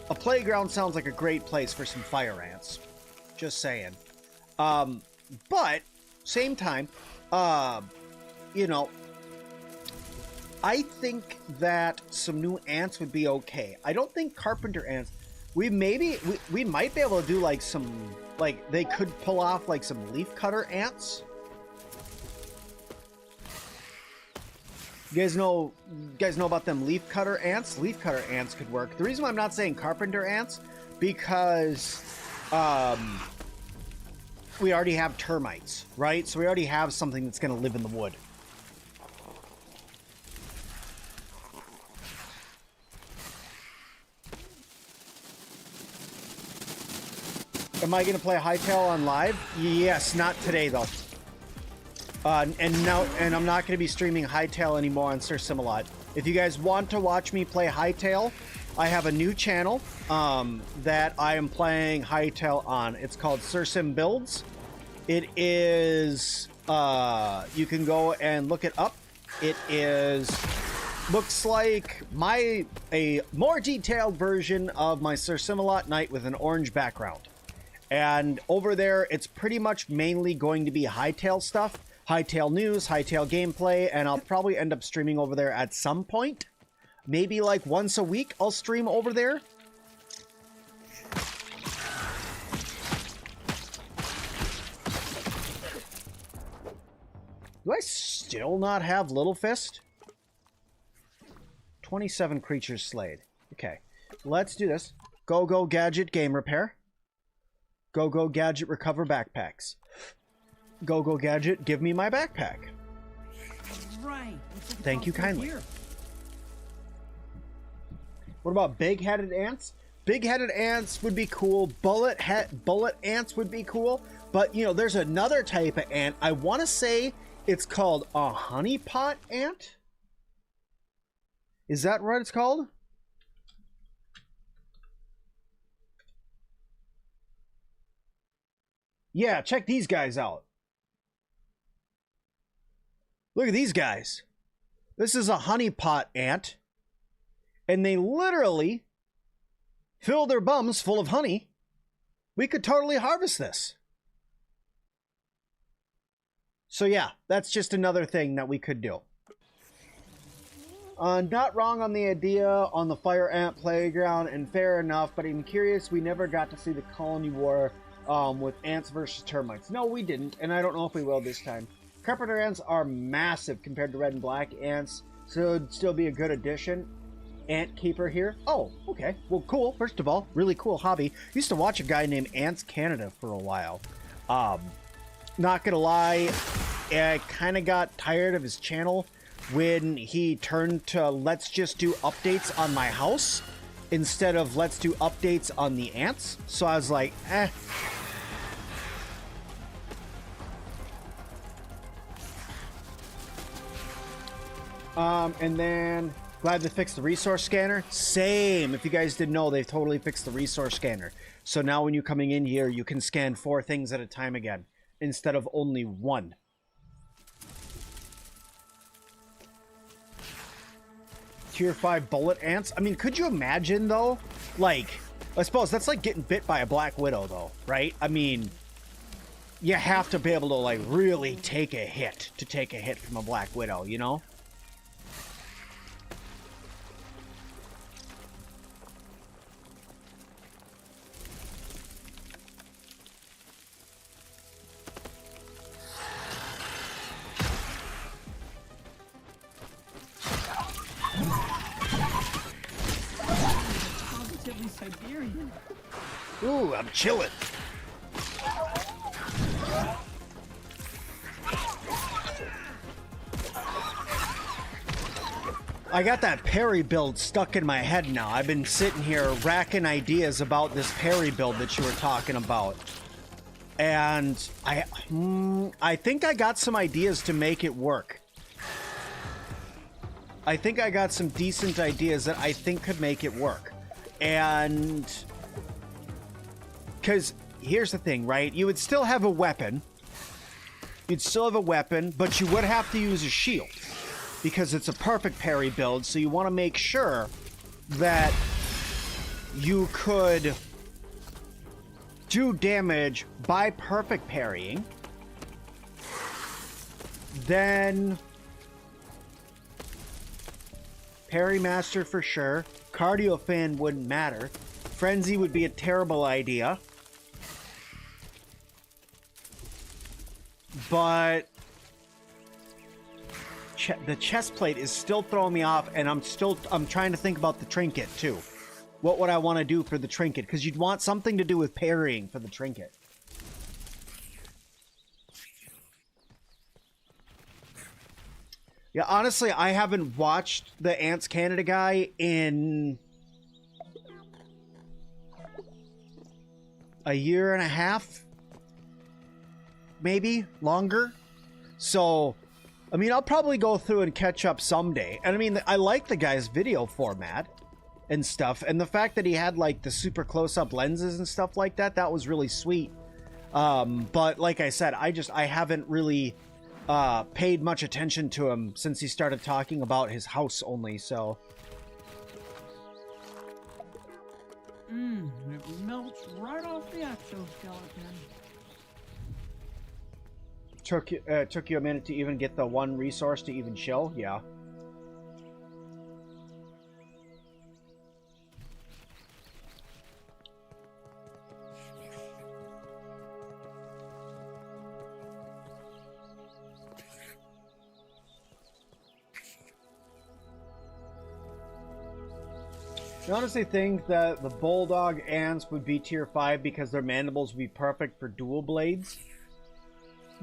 a playground sounds like a great place for some fire ants. Just saying. But, same time, you know, I think that some new ants would be okay. I don't think carpenter ants... We might be able to do, like, some like they could pull off like some leaf cutter ants. You guys know about them leaf cutter ants? Leaf cutter ants could work. The reason why I'm not saying carpenter ants, because we already have termites, right? So we already have something that's going to live in the wood. Am I going to play Hightail on live? Yes, not today though. And I'm not going to be streaming Hightail anymore on Sim-Alot. If you guys want to watch me play Hightail, I have a new channel that I am playing Hightail on. It's called Sim Builds. It is, you can go and look it up. It looks like a more detailed version of my Sim-Alot night with an orange background. And over there, it's pretty much mainly going to be Hightail stuff. Hightail news, Hightail gameplay, and I'll probably end up streaming over there at some point. Maybe like once a week I'll stream over there. Do I still not have Little Fist? 27 creatures slayed. Okay, let's do this. Go Gadget game repair. Go Gadget recover backpacks. Go Gadget, give me my backpack. Right. Thank you kindly. What about big-headed ants? Big-headed ants would be cool. Bullet ants would be cool. But, you know, there's another type of ant. I want to say it's called a honeypot ant. Is that what it's called? Yeah, check these guys out. Look at these guys. This is a honeypot ant. And they literally fill their bums full of honey. We could totally harvest this. So yeah, that's just another thing that we could do. Not wrong on the idea on the fire ant playground, and fair enough, but I'm curious, we never got to see the colony war with ants versus termites. No, we didn't, and I don't know if we will this time. Carpenter ants are massive compared to red and black ants, so it'd still be a good addition. Ant keeper here. Oh, okay. Well, cool. First of all, really cool hobby. Used to watch a guy named Ants Canada for a while. Not gonna lie, I kind of got tired of his channel when he turned to let's just do updates on my house instead of let's do updates on the ants. So I was like, eh. And then glad they fixed the resource scanner. Same. If you guys didn't know, they've totally fixed the resource scanner. So now when you're coming in here, you can scan 4 things at a time again instead of only 1. Tier 5 bullet ants. I mean, could you imagine though? Like, I suppose that's like getting bit by a black widow though, right? I mean, you have to be able to like really take a hit to take a hit from a black widow, you know? Siberian. Ooh, I'm chilling. I got that parry build stuck in my head now. I've been sitting here racking ideas about this parry build that you were talking about. And I think I got some ideas to make it work. I think I got some decent ideas that I think could make it work. And because here's the thing, right? You would still have a weapon. You'd still have a weapon, but you would have to use a shield because it's a perfect parry build. So you want to make sure that you could do damage by perfect parrying. Then Parry Master for sure. Cardio Fan wouldn't matter. Frenzy would be a terrible idea. but the chest plate is still throwing me off, and I'm trying to think about the trinket too. What would I want to do for the trinket? Because you'd want something to do with parrying for the trinket. Yeah, honestly, I haven't watched the Ants Canada guy in a year and a half, maybe longer. So, I mean, I'll probably go through and catch up someday. And I mean, I like the guy's video format and stuff, and the fact that he had like the super close-up lenses and stuff like that, that was really sweet. But like I said, I haven't really paid much attention to him since he started talking about his house only, so. It melts right off the exoskeleton. Took you a minute to even get the one resource to even chill? Yeah. I honestly think that the Bulldog ants would be tier 5 because their mandibles would be perfect for dual blades.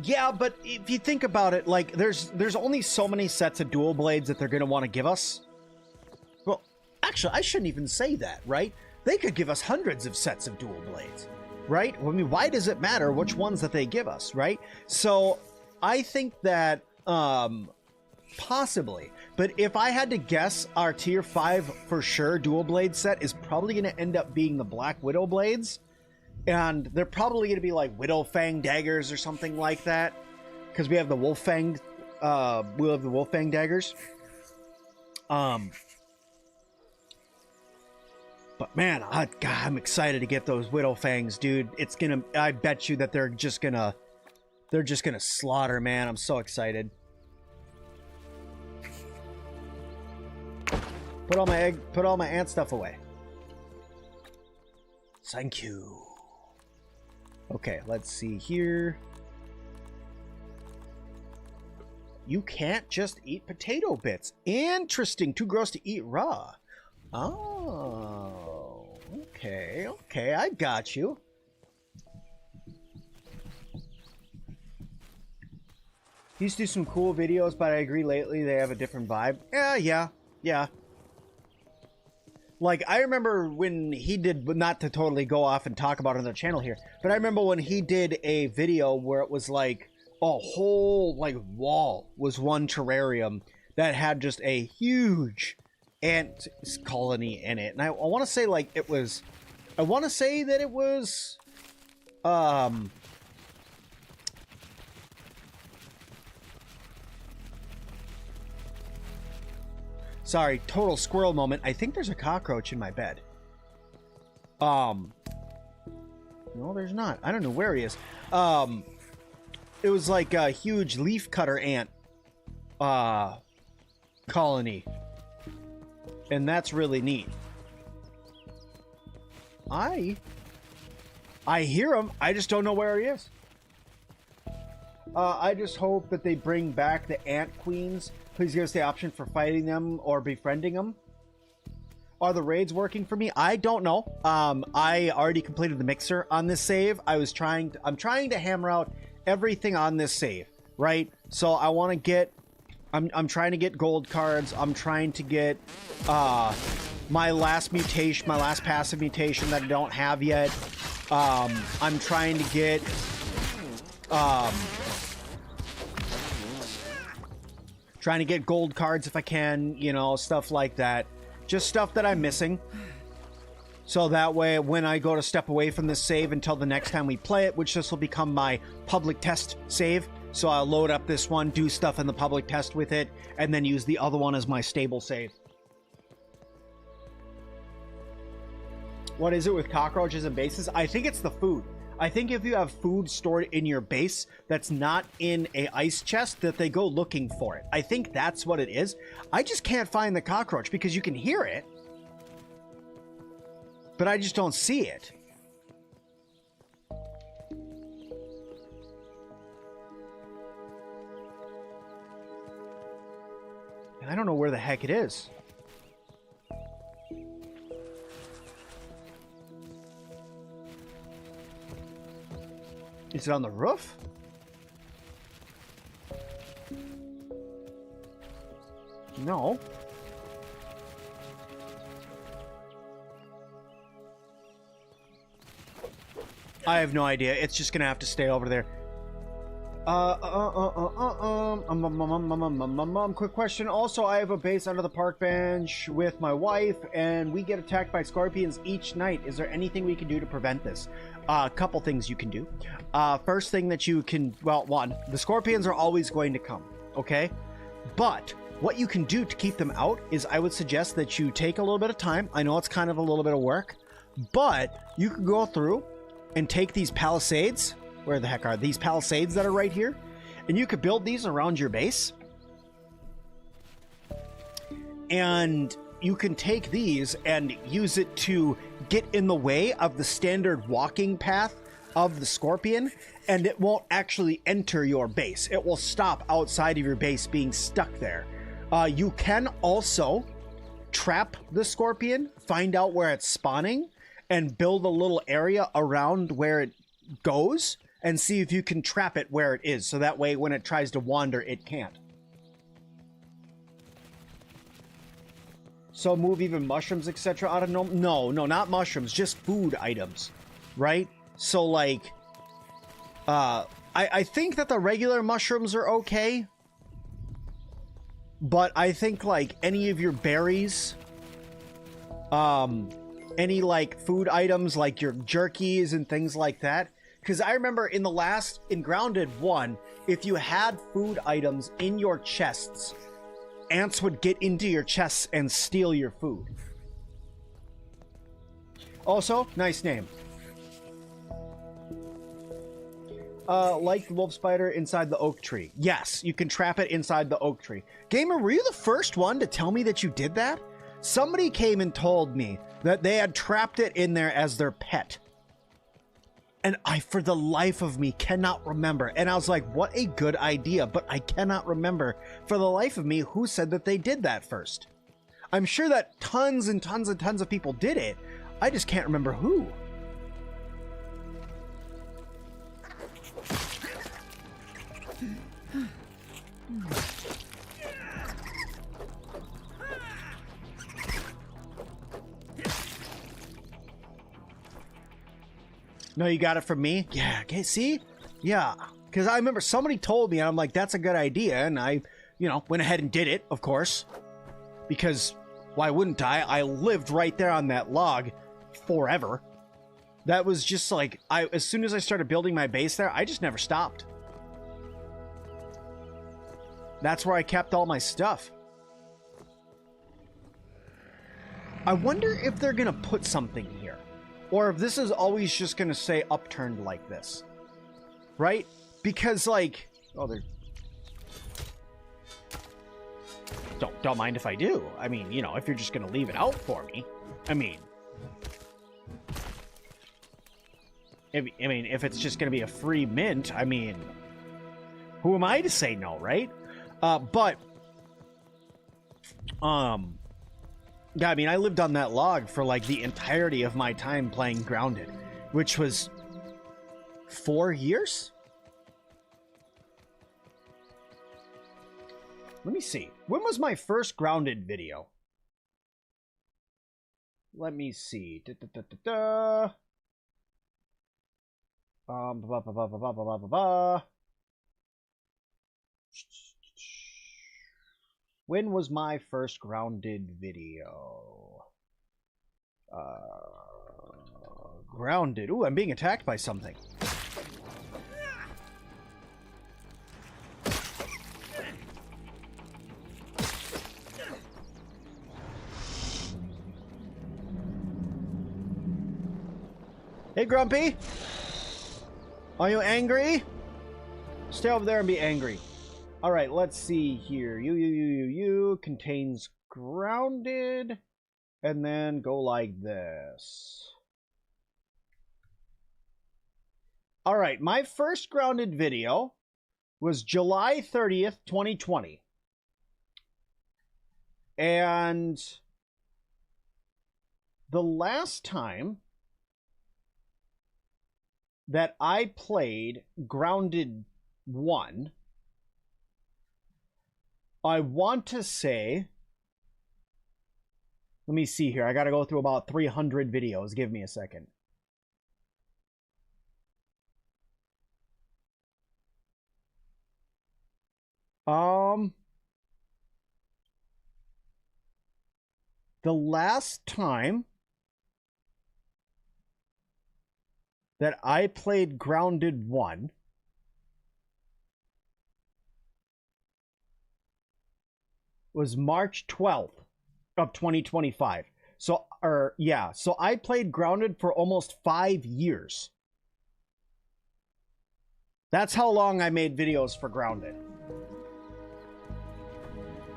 Yeah, but if you think about it, like, there's only so many sets of dual blades that they're going to want to give us. Well, actually, I shouldn't even say that, right? They could give us hundreds of sets of dual blades, right? I mean, why does it matter which ones that they give us, right? So, I think that, possibly. But if I had to guess, our tier 5 for sure dual blade set is probably going to end up being the Black Widow blades. And they're probably going to be like Widow Fang daggers or something like that. Because we have the Wolf Fang, we'll have the Wolf Fang daggers. But man, I'm excited to get those Widow Fangs, dude. It's gonna, I bet you that they're just gonna slaughter, man. I'm so excited. Put all my ant stuff away. Thank you. Okay, let's see here. You can't just eat potato bits. Interesting. Too gross to eat raw. Oh, okay, okay, I got you. He used to do some cool videos, but I agree lately they have a different vibe. Yeah. Like, I remember when he did, not to totally go off and talk about it on the channel here, but I remember when he did a video where it was like a whole, like, wall was one terrarium that had just a huge ant colony in it. And I want to say, like, it was, I want to say that it was, sorry, total squirrel moment. I think there's a cockroach in my bed. No, there's not. I don't know where he is. It was like a huge leaf cutter ant colony. And that's really neat. I hear him. I just don't know where he is. I just hope that they bring back the ant queens. Please give us the option for fighting them or befriending them. Are the raids working for me? I don't know. I already completed the Mix.R on this save. I'm trying to hammer out everything on this save, right? So I want to get, I'm trying to get gold cards. I'm trying to get my last mutation, my last passive mutation that I don't have yet. I'm trying to get gold cards if I can, you know, stuff like that. Just stuff that I'm missing. So that way, when I go to step away from this save until the next time we play it, which this will become my public test save. So I'll load up this one, do stuff in the public test with it, and then use the other one as my stable save. What is it with cockroaches and bases? I think it's the food. I think if you have food stored in your base that's not in a ice chest, that they go looking for it. I think that's what it is. I just can't find the cockroach because you can hear it, but I just don't see it. I don't know where the heck it is. Is it on the roof? No. I have no idea. It's just gonna have to stay over there. Quick question. Also, I have a base under the park bench with my wife, and we get attacked by scorpions each night. Is there anything we can do to prevent this? A couple things you can do. First thing that you can, well, one, the scorpions are always going to come, okay? But what you can do to keep them out is I would suggest that you take a little bit of time. I know it's kind of a little bit of work, but you could go through and take these palisades. Where the heck are these palisades that are right here? And you could build these around your base. And you can take these and use it to get in the way of the standard walking path of the scorpion, and it won't actually enter your base. It will stop outside of your base being stuck there. You can also trap the scorpion, find out where it's spawning, and build a little area around where it goes, and see if you can trap it where it is, so that way when it tries to wander, it can't. So move even mushrooms, etc. out of no, not mushrooms, just food items, right? So like, I think that the regular mushrooms are okay, but I think like any of your berries, any like food items like your jerkies and things like that. Because I remember in Grounded 1, if you had food items in your chests, ants would get into your chests and steal your food. Also, nice name. Like the wolf spider inside the oak tree. Yes, you can trap it inside the oak tree. Gamer, were you the first one to tell me that you did that? Somebody came and told me that they had trapped it in there as their pet. And I, for the life of me, cannot remember. And I was like, what a good idea. But I cannot remember, for the life of me, who said that they did that first. I'm sure that tons and tons and tons of people did it. I just can't remember who. No, you got it from me? Yeah, okay, see? Yeah, because I remember somebody told me, and I'm like, that's a good idea, and I, you know, went ahead and did it, of course. Because, why wouldn't I? I lived right there on that log forever. That was just like, as soon as I started building my base there, I just never stopped. That's where I kept all my stuff. I wonder if they're gonna put something here. Or if this is always just going to say upturned like this. Right? Because, like... Oh, they're... Don't mind if I do. I mean, you know, if you're just going to leave it out for me. I mean... if it's just going to be a free mint, I mean... Who am I to say no, right? Yeah, I mean, I lived on that log for, like, the entirety of my time playing Grounded, which was 4 years? Let me see. When was my first Grounded video? Let me see. When was my first Grounded video? Grounded. Ooh, I'm being attacked by something. Hey, Grumpy. Are you angry? Stay over there and be angry. All right, let's see here. You contains Grounded, and then go like this. All right, my first Grounded video was July 30th, 2020. And the last time that I played Grounded 1, I want to say, let me see here. I got to go through about 300 videos. Give me a second. The last time that I played Grounded 1 was March 12th of 2025. So I played Grounded for almost 5 years. That's how long I made videos for Grounded.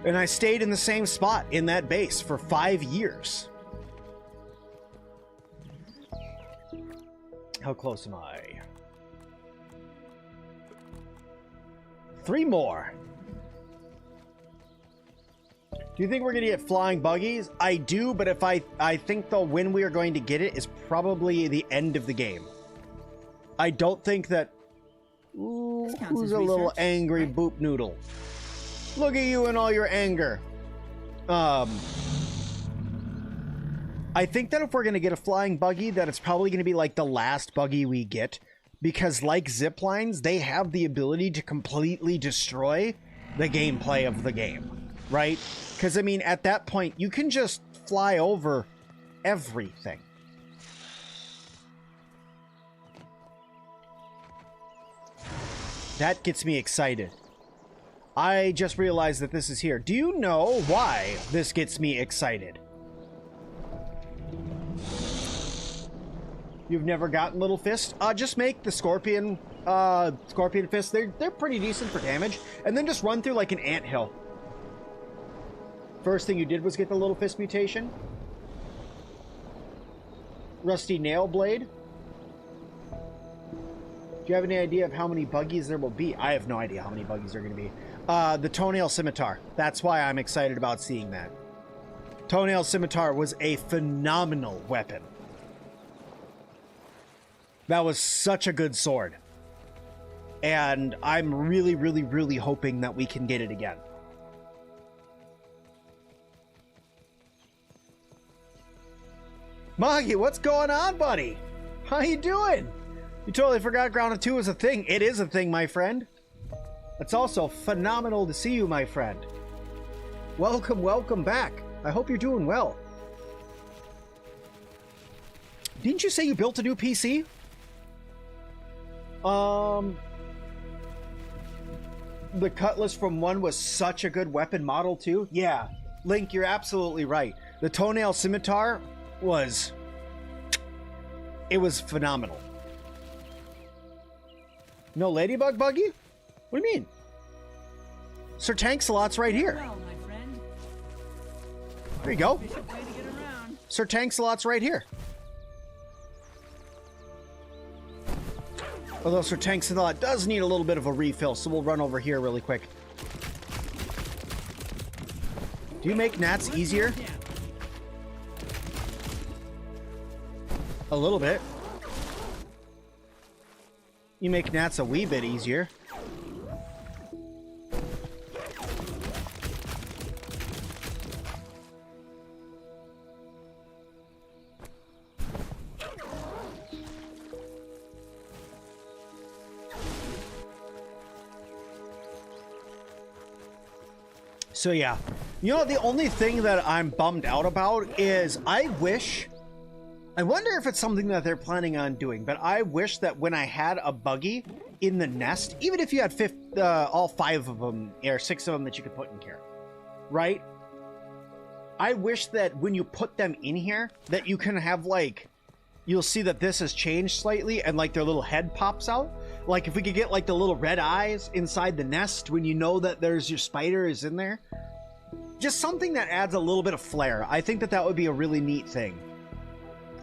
And I stayed in the same spot in that base for 5 years. How close am I? 3 more. Do you think we're going to get flying buggies? I do, but if I think though when we are going to get it is probably the end of the game. I don't think that... Ooh, who's a little angry boop noodle? Look at you and all your anger. I think that if we're going to get a flying buggy, that it's probably going to be like the last buggy we get. Because like zip lines, they have the ability to completely destroy the gameplay of the game. Right? Because, I mean, at that point, you can just fly over everything. That gets me excited. I just realized that this is here. Do you know why this gets me excited? You've never gotten Little Fist? Just make the Scorpion Fist. They're pretty decent for damage. And then just run through like an anthill. First thing you did was get the Little Fist mutation. Rusty Nail Blade. Do you have any idea of how many buggies there will be? I have no idea how many buggies there are going to be. The Toenail Scimitar. That's why I'm excited about seeing that. Toenail Scimitar was a phenomenal weapon. That was such a good sword. And I'm really, really, really hoping that we can get it again. Moggy, what's going on, buddy? How you doing? You totally forgot Grounded 2 is a thing. It is a thing, my friend. It's also phenomenal to see you, my friend. Welcome, welcome back. I hope you're doing well. Didn't you say you built a new PC? The Cutlass from 1 was such a good weapon model, too. Yeah, Link, you're absolutely right. The Toenail Scimitar was... It was phenomenal. No Ladybug buggy? What do you mean? Sir Tank-a-Lot's right here. Well, my friend. There you go. Efficient way to get around. Sir Tank-a-Lot's right here. Although Sir Tank-a-Lot does need a little bit of a refill, so we'll run over here really quick. Do you make gnats easier? A little bit. You make gnats a wee bit easier. So yeah, you know, the only thing that I'm bummed out about is I wonder if it's something that they're planning on doing, but I wish that when I had a buggy in the nest, even if you had all 5 of them, or 6 of them that you could put in here, right? I wish that when you put them in here, that you can have like, you'll see that this has changed slightly and like their little head pops out. Like if we could get like the little red eyes inside the nest when you know that there's your spider is in there. Just something that adds a little bit of flair. I think that that would be a really neat thing.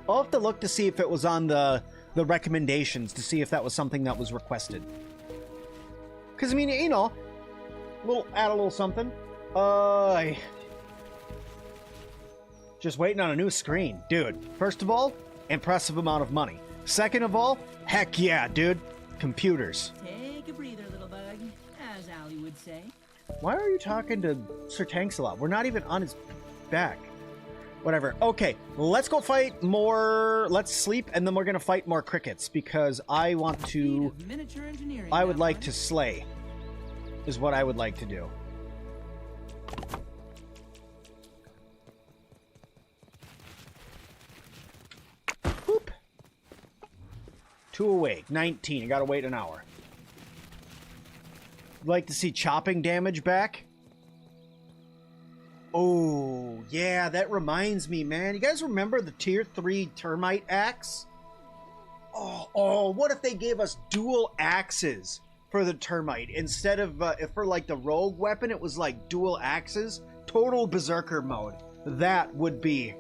I'll have to look to see if it was on the recommendations to see if that was something that was requested. Because, I mean, you know, add a little something. Just waiting on a new screen. Dude, first of all, impressive amount of money. Second of all, heck yeah, dude. Computers. Take a breather, little bug, as Ali would say. Why are you talking to Sir Tanks-a-Lot? We're not even on his back. Whatever. Okay, let's go fight more. Let's sleep, and then we're gonna fight more crickets because I want to. Miniature engineering. I would like to slay. Is what I would like to do. Boop. 2 awake. 19. I gotta wait an hour. Like to see chopping damage back? Oh, yeah, that reminds me, man. You guys remember the tier 3 termite axe? Oh, what if they gave us dual axes for the termite? Instead of, if for like the rogue weapon, it was like dual axes. Total berserker mode. That'd be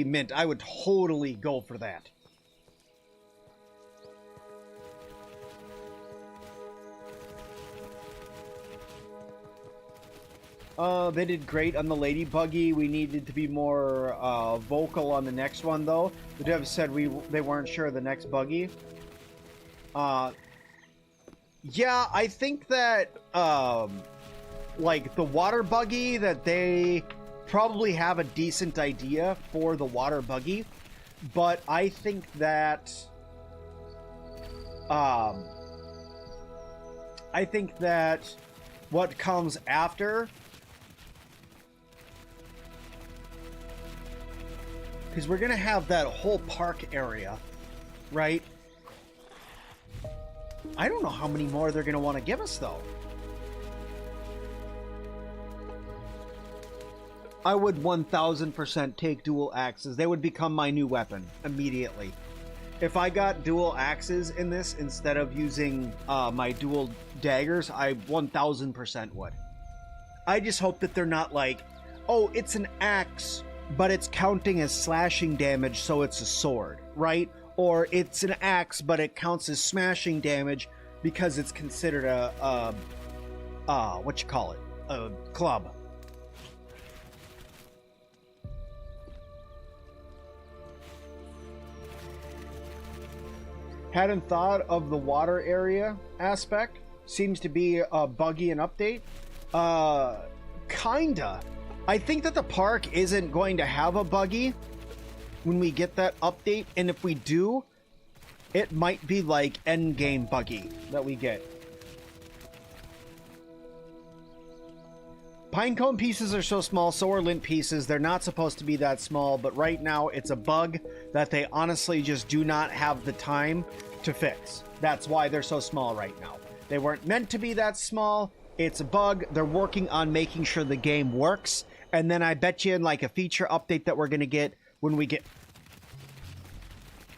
mint. I would totally go for that. They did great on the Lady Buggy. We needed to be more vocal on the next one, though. The devs said they weren't sure of the next buggy. Yeah, I think that like the water buggy, that they probably have a decent idea for the water buggy, but I think that what comes after. Because we're going to have that whole park area, right? I don't know how many more they're going to want to give us, though. I would 1000% take dual axes. They would become my new weapon immediately. If I got dual axes in this instead of using my dual daggers, I 1000% would. I just hope that they're not like, oh, it's an axe, but it's counting as slashing damage, so it's a sword, right? Or it's an axe, but it counts as smashing damage because it's considered a what you call it? A club. Hadn't thought of the water area aspect. Seems to be a buggy an update. Kinda. I think that the park isn't going to have a buggy when we get that update, and if we do, it might be like endgame buggy that we get. Pinecone pieces are so small, so are lint pieces. They're not supposed to be that small, but right now it's a bug that they honestly just do not have the time to fix. That's why they're so small right now. They weren't meant to be that small. It's a bug. They're working on making sure the game works. And then I bet you in like a feature update that we're going to get when we get...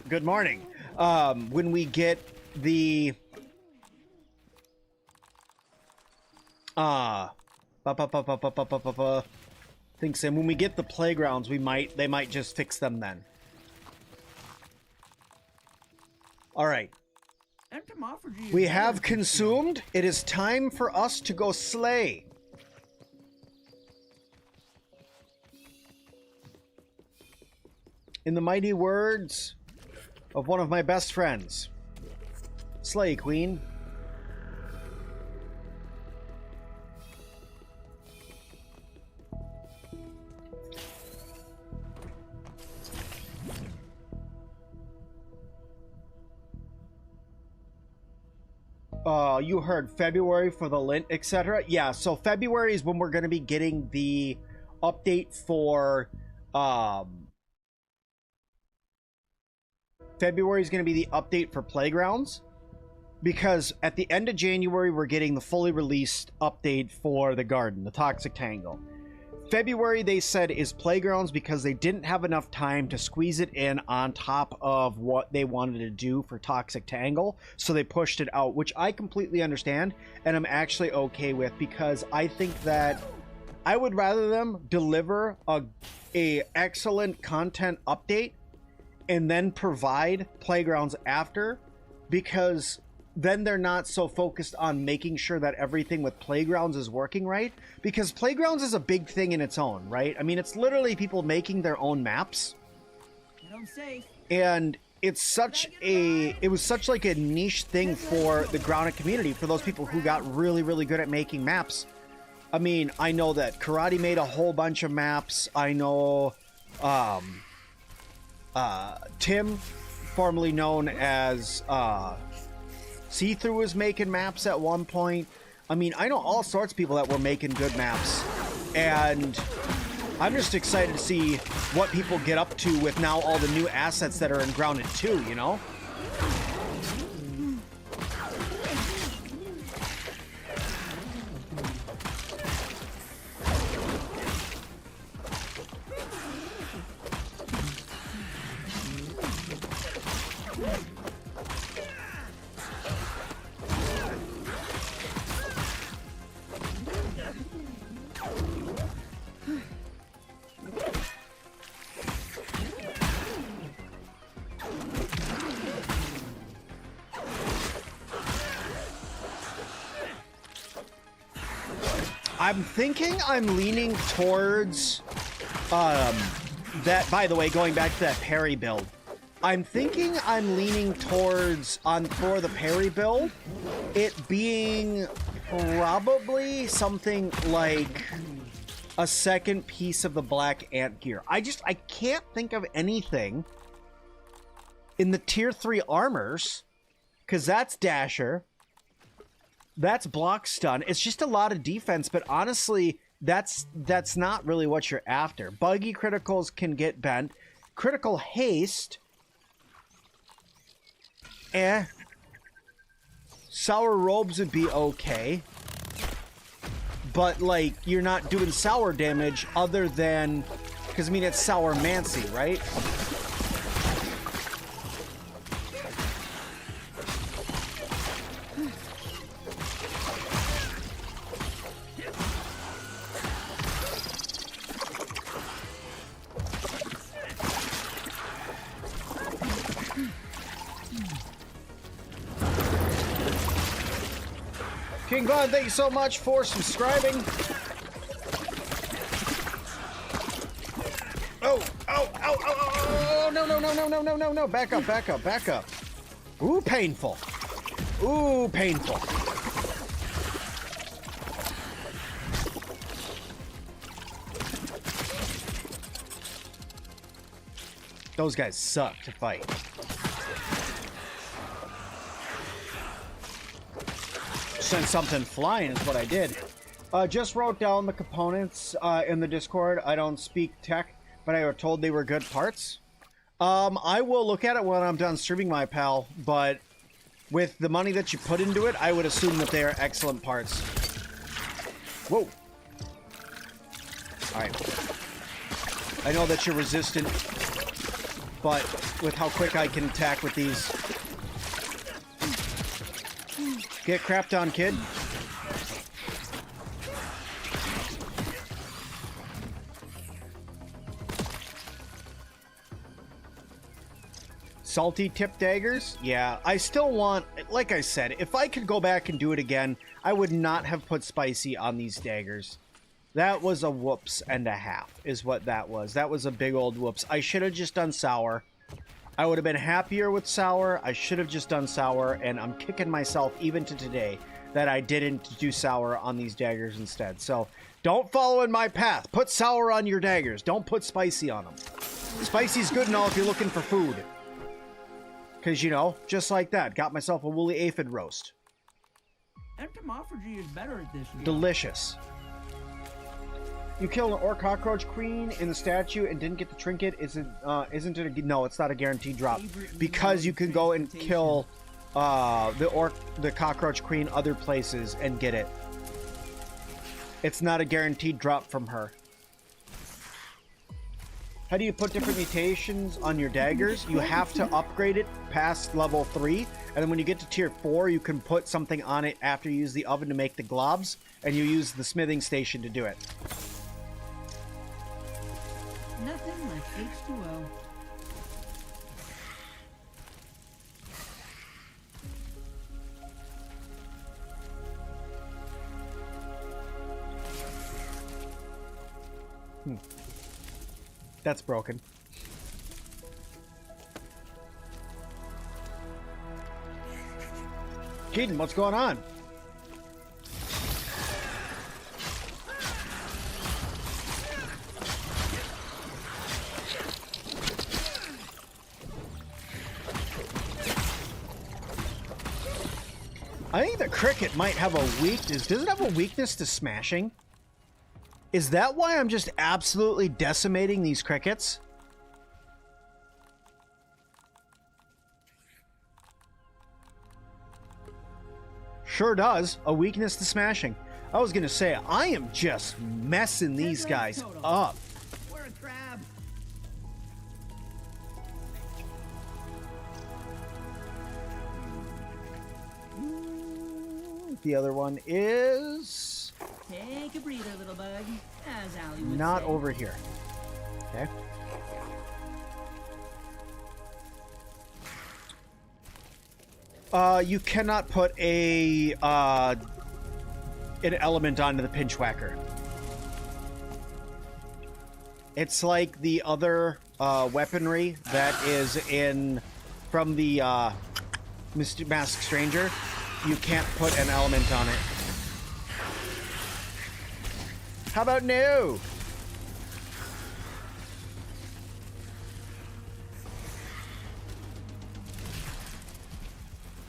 Good morning. When we get the... Think Sim, when we get the playgrounds, they might just fix them then. All right. We have consumed. It is time for us to go slay. In the mighty words of one of my best friends, slay, queen. You heard February for the lint, etc. Yeah, so February is when we're going to be getting the update for... February is going to be the update for Playgrounds. Because at the end of January, we're getting the fully released update for the garden, the Toxic Tangle. February, they said, is Playgrounds because they didn't have enough time to squeeze it in on top of what they wanted to do for Toxic Tangle, so they pushed it out, which I completely understand, and I'm actually okay with, because I think that I would rather them deliver a excellent content update and then provide Playgrounds after, because then they're not so focused on making sure that everything with Playgrounds is working right, because Playgrounds is a big thing in its own, right? I mean, it's literally people making their own maps, Get home safe. and it was such like a niche thing for the grounded community, for those people who got really, really good at making maps. I mean, I know that Karate made a whole bunch of maps. I know Tim, formerly known as See-Through, was making maps at one point. I mean, I know all sorts of people that were making good maps, and I'm just excited to see what people get up to with now all the new assets that are in Grounded 2, you know? I'm thinking I'm leaning towards that. By the way, going back to that parry build, I'm thinking I'm leaning towards, for the parry build, it being probably something like a second piece of the black ant gear. I can't think of anything in the tier 3 armors, because that's Dasher. That's block stun. It's just a lot of defense, but honestly, that's not really what you're after. Buggy criticals can get bent. Critical haste. Sour robes would be okay. But, like, you're not doing sour damage other than... Because, I mean, it's Sour Mancy, right? King Von, thank you so much for subscribing. Oh, no. Back up. Ooh, painful. Those guys suck to fight. Sent something flying is what I did. Just wrote down the components in the Discord. I don't speak tech, but I was told they were good parts. I will look at it when I'm done streaming, my pal, but with the money that you put into it, I would assume that they are excellent parts. Whoa. Alright. I know that you're resistant, but with how quick I can attack with these... Get crapped on, kid. Salty tip daggers? Yeah, I still want, like I said, if I could go back and do it again, I would not have put spicy on these daggers. That was a whoops and a half, is what that was. That was a big old whoops. I should have just done sour. I would have been happier with sour. I should have just done sour, and I'm kicking myself even to today that I didn't do sour on these daggers instead. So don't follow in my path. Put sour on your daggers. Don't put spicy on them. Spicy's good and all if you're looking for food. Because, you know, just like that. Got myself a woolly aphid roast. Entomophagy is better at this. Delicious. You killed an orc cockroach queen in the statue and didn't get the trinket. Isn't it? No, it's not a guaranteed drop because you can go and kill the cockroach queen other places and get it. It's not a guaranteed drop from her. How do you put different mutations on your daggers? You have to upgrade it past level 3, and then when you get to tier 4, you can put something on it after you use the oven to make the globs, and you use the smithing station to do it. Nothing like H2O. That's broken. Keaton, what's going on? I think the cricket might have a weakness. Does it have a weakness to smashing? Is that why I'm just absolutely decimating these crickets? Sure does. A weakness to smashing. I was gonna say, I am just messing these guys up. We're a crab. The other one is Take a breather, little bug, as Allie would not say. over here. Okay. You cannot put a an element onto the pinch whacker. It's like the other weaponry that is in from the Masked Stranger. You can't put an element on it. How about no?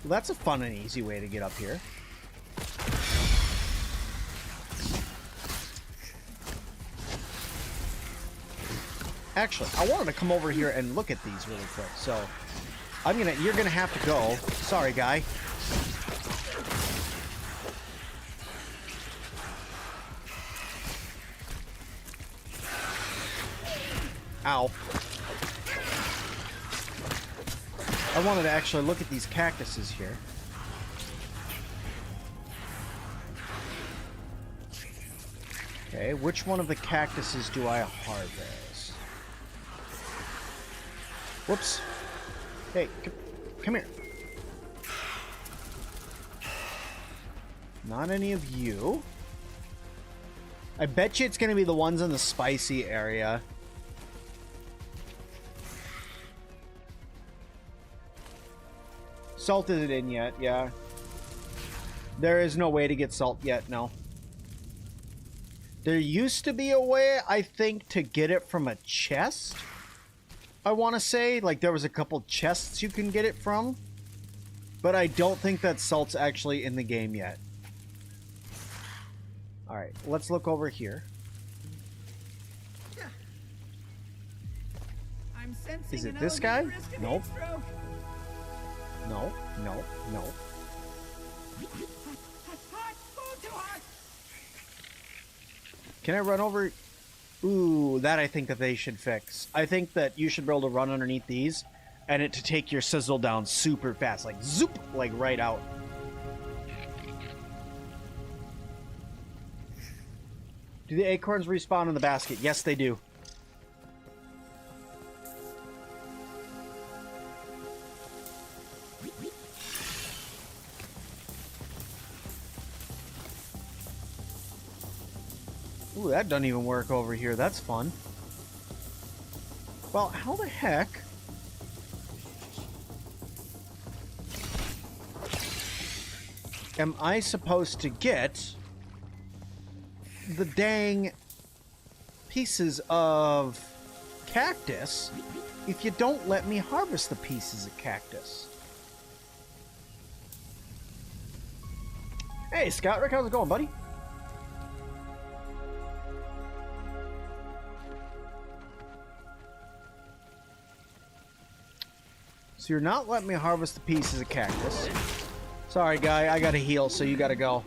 Well, that's a fun and easy way to get up here. Actually, I wanted to come over here and look at these really quick, so you're gonna have to go. Sorry, guy. Ow. I wanted to actually look at these cactuses here. Okay, which one of the cactuses do I harvest? Whoops. Hey, come here. Not any of you. I bet you it's going to be the ones in the spicy area. Salt isn't in yet, yeah. There is no way to get salt yet, no. There used to be a way, I think, to get it from a chest. I want to say, like, there was a couple chests you can get it from. But I don't think that salt's actually in the game yet. Alright, let's look over here. I'm sensing Is it an this guy? elevated risk of Nope. heat stroke. No, no, no. Hot, oh, too hot. Can I run over? Ooh, that I think that they should fix. I think that you should be able to run underneath these and it to take your sizzle down super fast. Like, zoop, like right out. Do the acorns respawn in the basket? Yes, they do. Ooh, that doesn't even work over here. That's fun. Well, how the heck? Am I supposed to get the dang pieces of cactus if you don't let me harvest the pieces of cactus? Hey, Scott Rick, how's it going, buddy? So you're not letting me harvest the pieces of cactus. Sorry, guy, I gotta heal, so you gotta go.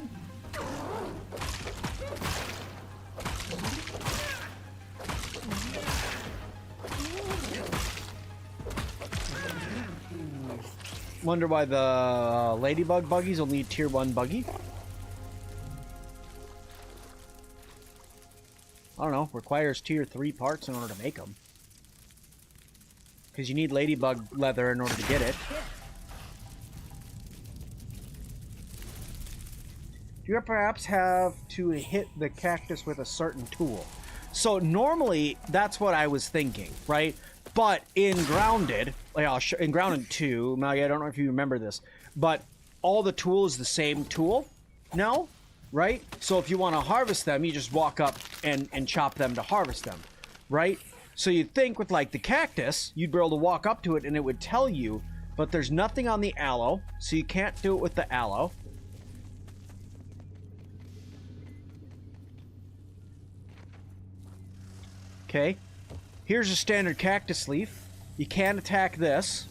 Wonder why the ladybug buggies only need tier 1 buggy. I don't know, requires tier 3 parts in order to make them. Because you need ladybug leather in order to get it. Do you perhaps have to hit the cactus with a certain tool? So normally that's what I was thinking, right? But in Grounded, like in Grounded 2, Maggie, I don't know if you remember this, but all the tool is the same tool now, right? So if you want to harvest them, you just walk up and chop them to harvest them, right? So you'd think with like the cactus, you'd be able to walk up to it and it would tell you, but there's nothing on the aloe, so you can't do it with the aloe. Okay. Here's a standard cactus leaf. You can't attack this.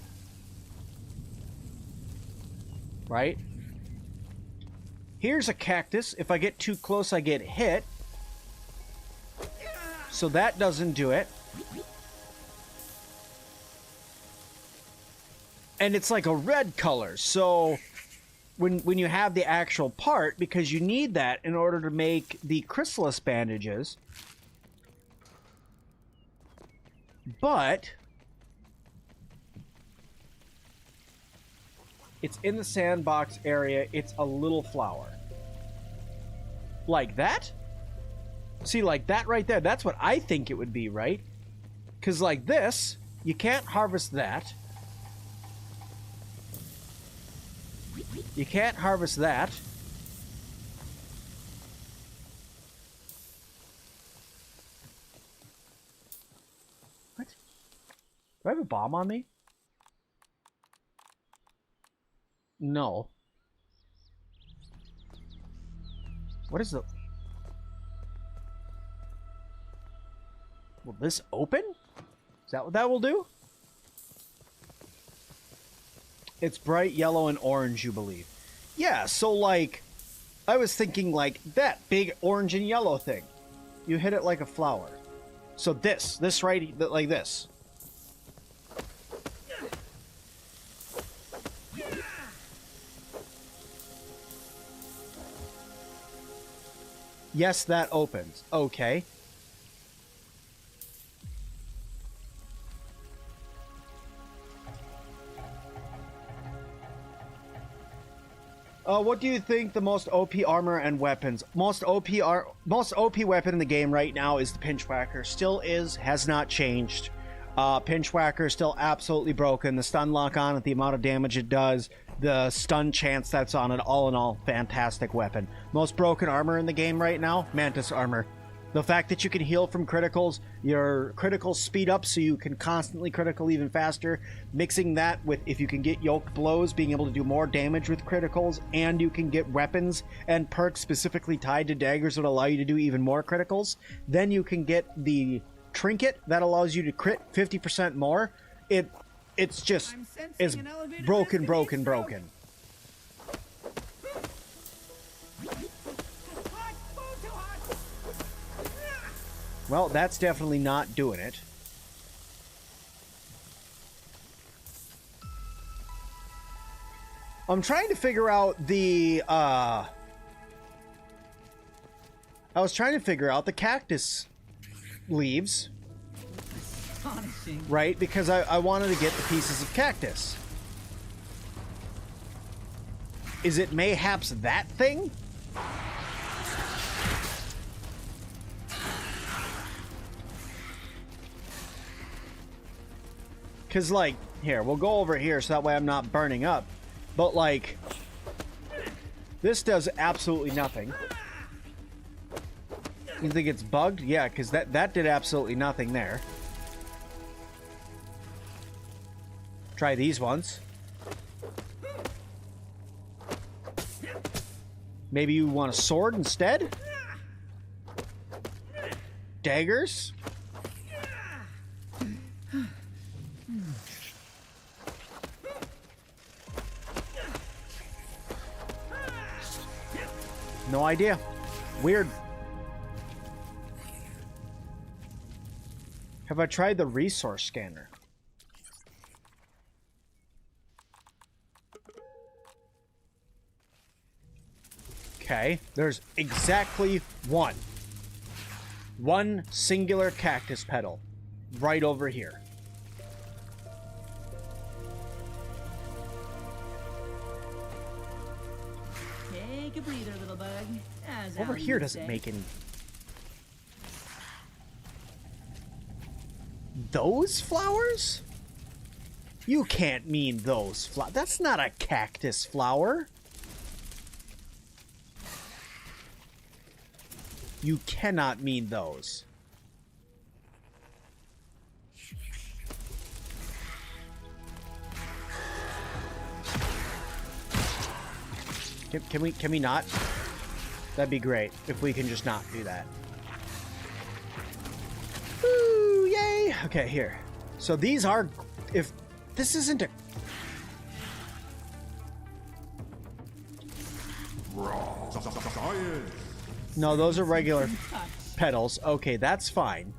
Right? Here's a cactus. If I get too close, I get hit. So that doesn't do it. And it's like a red color. So when you have the actual part, because you need that in order to make the chrysalis bandages. But it's in the sandbox area. It's a little flower. Like that? See, like that right there. That's what I think it would be, right? Because like this, you can't harvest that. You can't harvest that. What? Do I have a bomb on me? No. What is the... Will this open? Is that what that will do? It's bright yellow and orange, you believe. Yeah, so like, I was thinking like that big orange and yellow thing. You hit it like a flower. So this right, like this. Yes, that opens. Okay. What do you think the most OP armor and weapons? Most OP weapon in the game right now is the Pinchwhacker. Still is, has not changed. Pinchwhacker is still absolutely broken. The stun lock on it, the amount of damage it does, the stun chance that's on it, all in all, fantastic weapon. Most broken armor in the game right now, Mantis armor. The fact that you can heal from criticals, your criticals speed up so you can constantly critical even faster. Mixing that with, if you can get yoked blows, being able to do more damage with criticals, and you can get weapons and perks specifically tied to daggers that allow you to do even more criticals. Then you can get the trinket that allows you to crit 50% more. It's just is broken. Well, that's definitely not doing it. I'm trying to figure out the, I was trying to figure out the cactus leaves. Astonishing. Right? Because I wanted to get the pieces of cactus. Is it mayhaps that thing? Because, like, here, we'll go over here so that way I'm not burning up. But, like, this does absolutely nothing. You think it's bugged? Yeah, because that did absolutely nothing there. Try these ones. Maybe you want a sword instead? Daggers? No idea. Weird. Have I tried the resource scanner? Okay, there's exactly one singular cactus petal right over here. Take a breather, little bug. As Over Ali here would doesn't say. make any... those flowers? You can't mean those flowers. That's not a cactus flower. You cannot mean those. Can we not? That'd be great if we can just not do that. Woo, yay! Okay, here. So these are, if this isn't a no, those are regular petals. Okay, that's fine.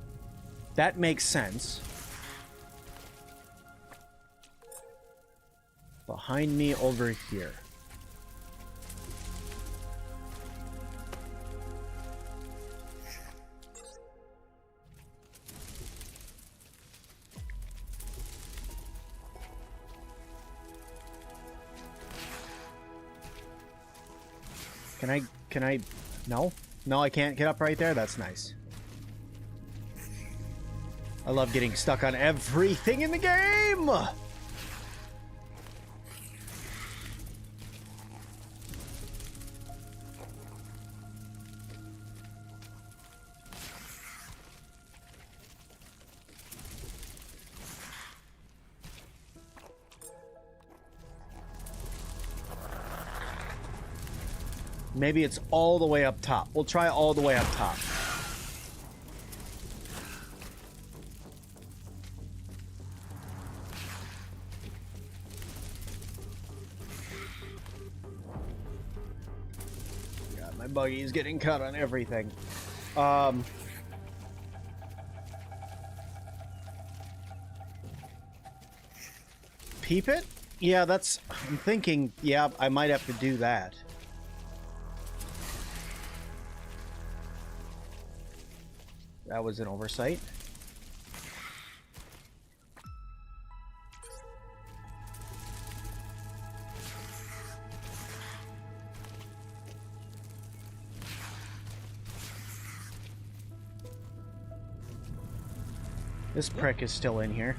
That makes sense. Behind me over here. Can I, no? No, I can't get up right there? That's nice. I love getting stuck on everything in the game! Maybe it's all the way up top. We'll try all the way up top. God, my buggy is getting cut on everything. Peep it? Yeah, that's... I'm thinking, yeah, I might have to do that. That was an oversight. This prick is still in here.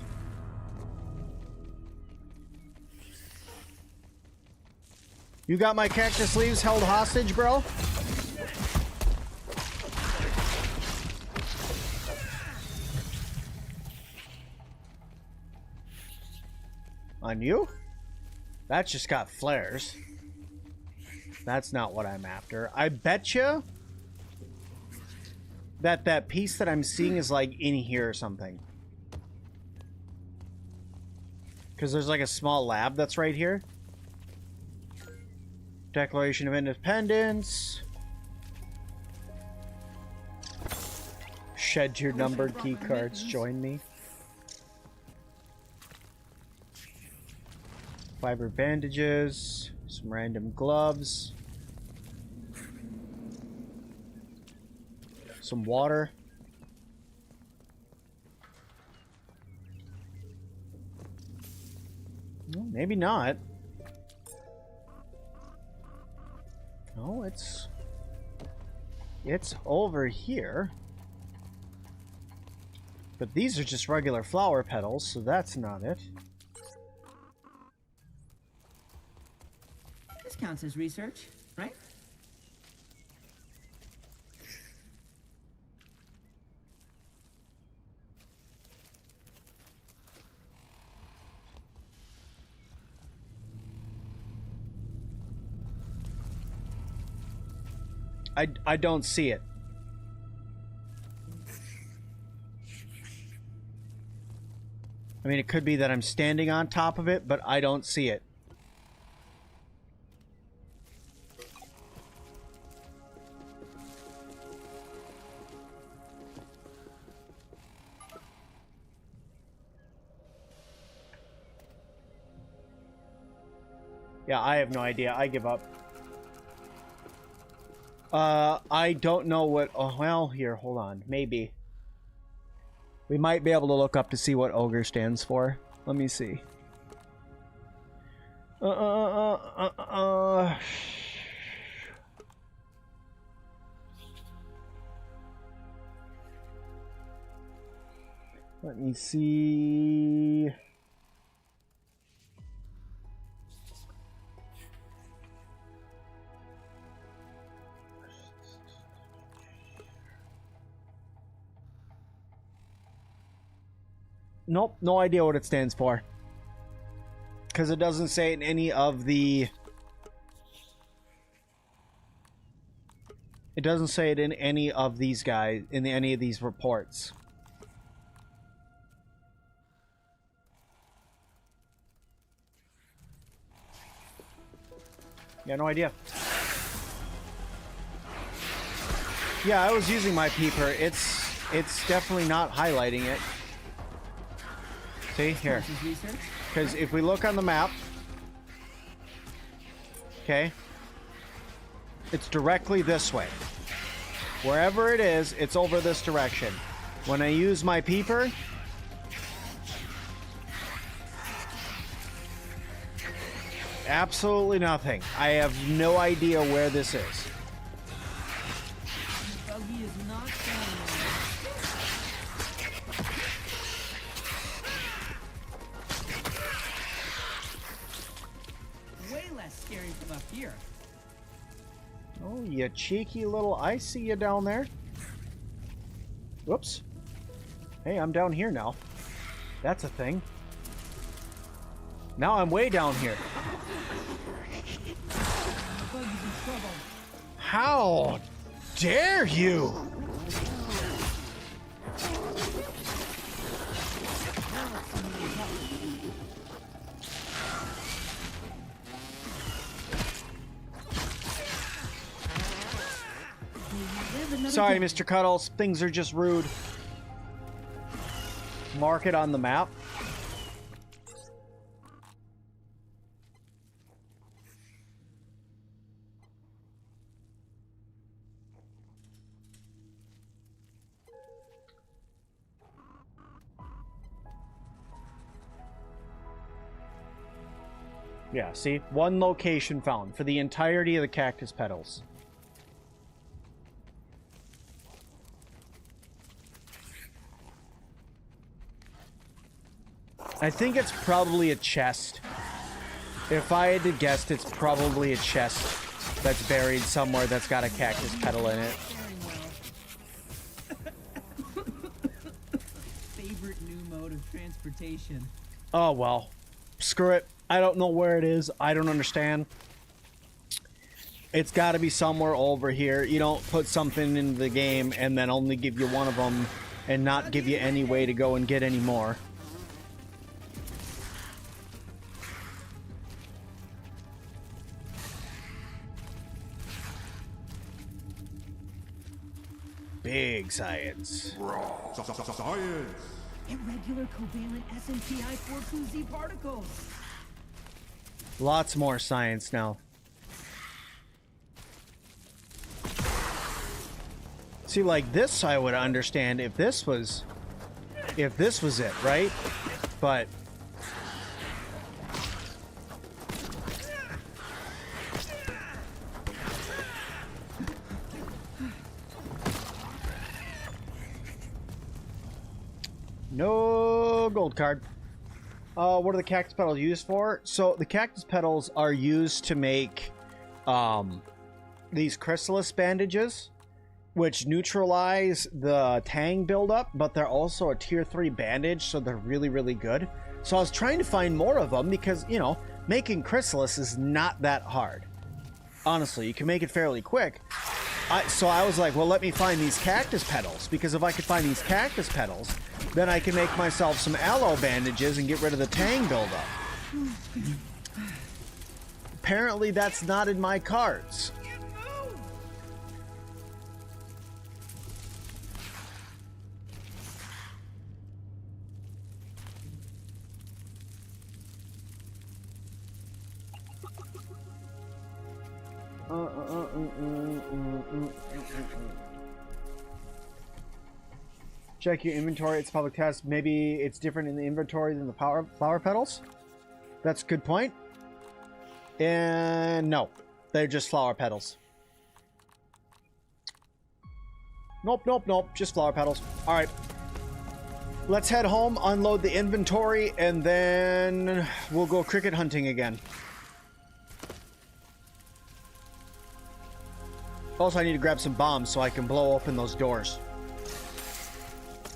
You got my cactus leaves held hostage, bro? On you? That just got flares. That's not what I'm after. I betcha that that piece that I'm seeing is like in here or something. Because there's like a small lab that's right here. Declaration of Independence. Shed your numbered key cards. Join me. Fiber bandages, some random gloves, some water. Well, maybe not. No, it's over here. But these are just regular flower petals, so that's not it. This counts as research, right? I don't see it. I mean, it could be that I'm standing on top of it, but I don't see it. Yeah, I have no idea. I give up. I don't know what... Oh, well, here, hold on. Maybe. We might be able to look up to see what ogre stands for. Let me see. Let me see. Nope, no idea what it stands for. Because it doesn't say in any of the... It doesn't say it in any of these guys, in any of these reports. Yeah, no idea. Yeah, I was using my peeper. It's definitely not highlighting it. See, here. Because if we look on the map, okay, it's directly this way. Wherever it is, it's over this direction. When I use my peeper, absolutely nothing. I have no idea where this is. Buggy is not showing. Way less scary from up here. Oh, you cheeky little... I see you down there. Whoops. Hey, I'm down here now. That's a thing. Now I'm way down here. Buggy's in trouble. How dare you? Sorry, Mr. Cuddles. Things are just rude. Mark it on the map. Yeah, see? One location found for the entirety of the cactus petals. I think it's probably a chest. If I had to guess, it's probably a chest that's buried somewhere that's got a cactus petal in it. Favorite new mode of transportation. Oh, well. Screw it. I don't know where it is. I don't understand. It's got to be somewhere over here. You don't put something into the game and then only give you one of them and not give you any way to go and get any more. Big science. Science. Irregular covalent SMPI42Z particles. Lots more science now. See, like this I would understand if this was it, right? But no gold card. What are the cactus petals used for? So the cactus petals are used to make these chrysalis bandages, which neutralize the tang buildup, but they're also a tier 3 bandage, so they're really, really good. So I was trying to find more of them because, you know, making chrysalis is not that hard. Honestly, you can make it fairly quick. So I was like, well, let me find these cactus petals, because if I could find these cactus petals, then I can make myself some aloe bandages and get rid of the tang buildup. Apparently that's not in my cards. Check your inventory. It's a public test. Maybe it's different in the inventory than the flower petals. That's a good point. And no, they're just flower petals. Nope, nope, nope. Just flower petals. All right. Let's head home, unload the inventory, and then we'll go cricket hunting again. Also, I need to grab some bombs so I can blow open those doors.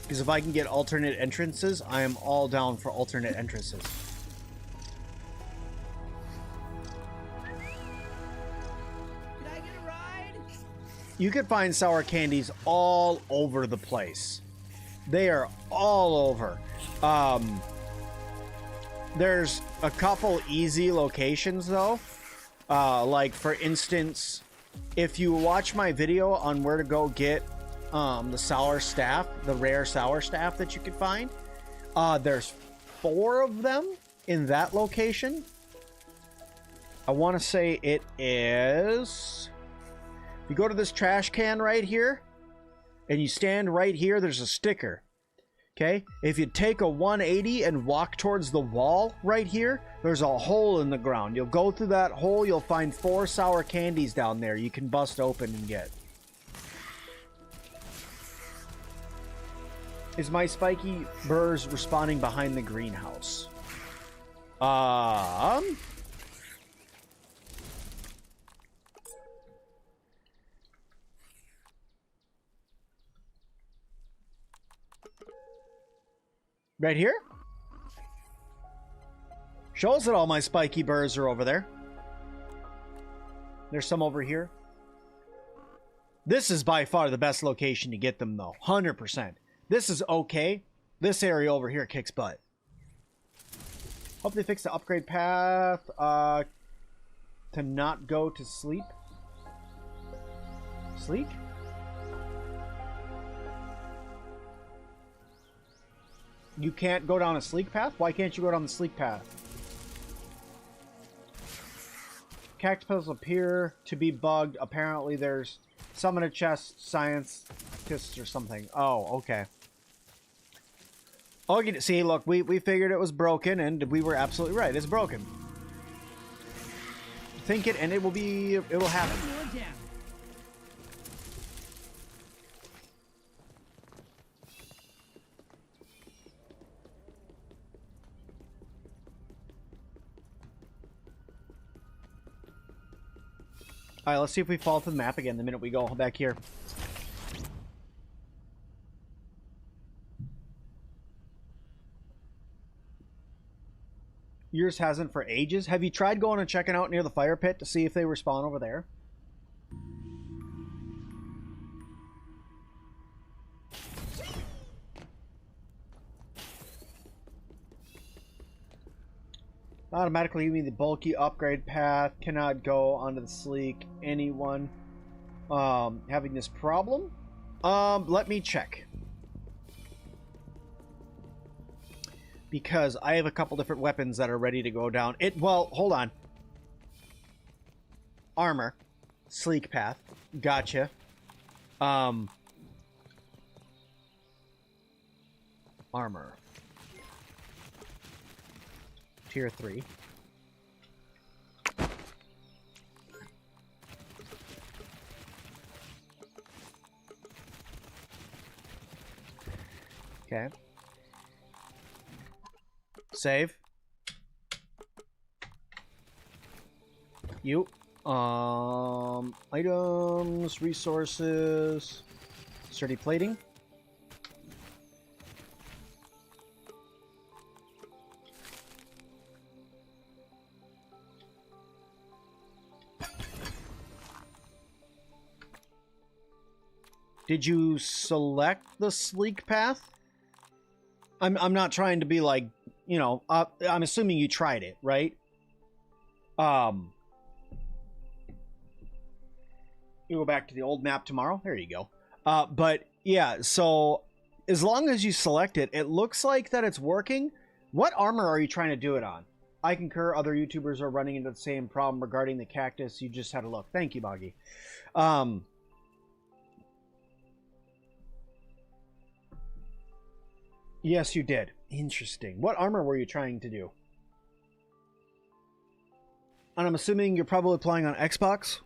Because if I can get alternate entrances, I am all down for alternate entrances. Can I get a ride? You can find sour candies all over the place. They are all over. There's a couple easy locations though. Like for instance, if you watch my video on where to go get the sour staff, the rare sour staff that you can find, there's 4 of them in that location. I want to say it is... If you go to this trash can right here, and you stand right here, there's a sticker. Okay? If you take a 180 and walk towards the wall right here, there's a hole in the ground. You'll go through that hole, you'll find 4 sour candies down there you can bust open and get. Is my spiky burrs respawning behind the greenhouse? Right here? Shows that all my spiky burrs are over there. There's some over here. This is by far the best location to get them, though. 100%. This is okay. This area over here kicks butt. Hope they fix the upgrade path to not go to sleep. Sleep? You can't go down a sleek path? Why can't you go down the sleek path? Cactus puzzles appear to be bugged. Apparently there's some in a chest, scientists or something. Oh, okay. Oh, see, look, we figured it was broken, and we were absolutely right. It's broken. Think it, and it will happen. Alright, let's see if we fall to the map again the minute we go back here. Yours hasn't for ages. Have you tried going and checking out near the fire pit to see if they respawn over there? Automatically, you mean the bulky upgrade path cannot go onto the sleek. Anyone having this problem? Let me check. Because I have a couple different weapons that are ready to go down. Well, hold on. Armor. Sleek path. Gotcha. Armor. Tier 3. Okay. Save. You. Items, resources, sturdy plating. Did you select the sleek path? I'm not trying to be like, you know, I'm assuming you tried it, right? You go back to the old map tomorrow. There you go. But yeah, so as long as you select it, it looks like that it's working. What armor are you trying to do it on? I concur. Other YouTubers are running into the same problem regarding the cactus. You just had a look. Thank you, Boggy. Yes, you did. Interesting. What armor were you trying to do? And I'm assuming you're probably playing on Xbox?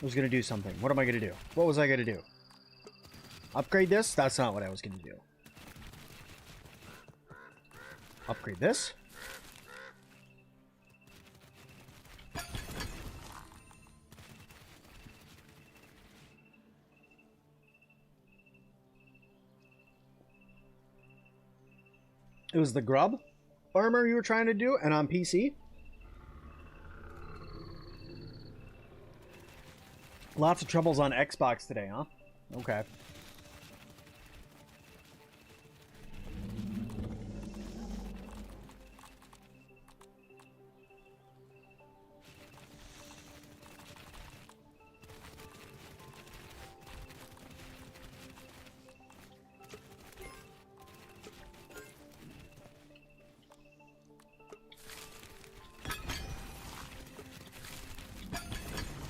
was going to do something. What am I going to do? What was I going to do? Upgrade this? That's not what I was going to do. Upgrade this? It was the grub armor you were trying to do, and on PC? Lots of troubles on Xbox today, huh? Okay.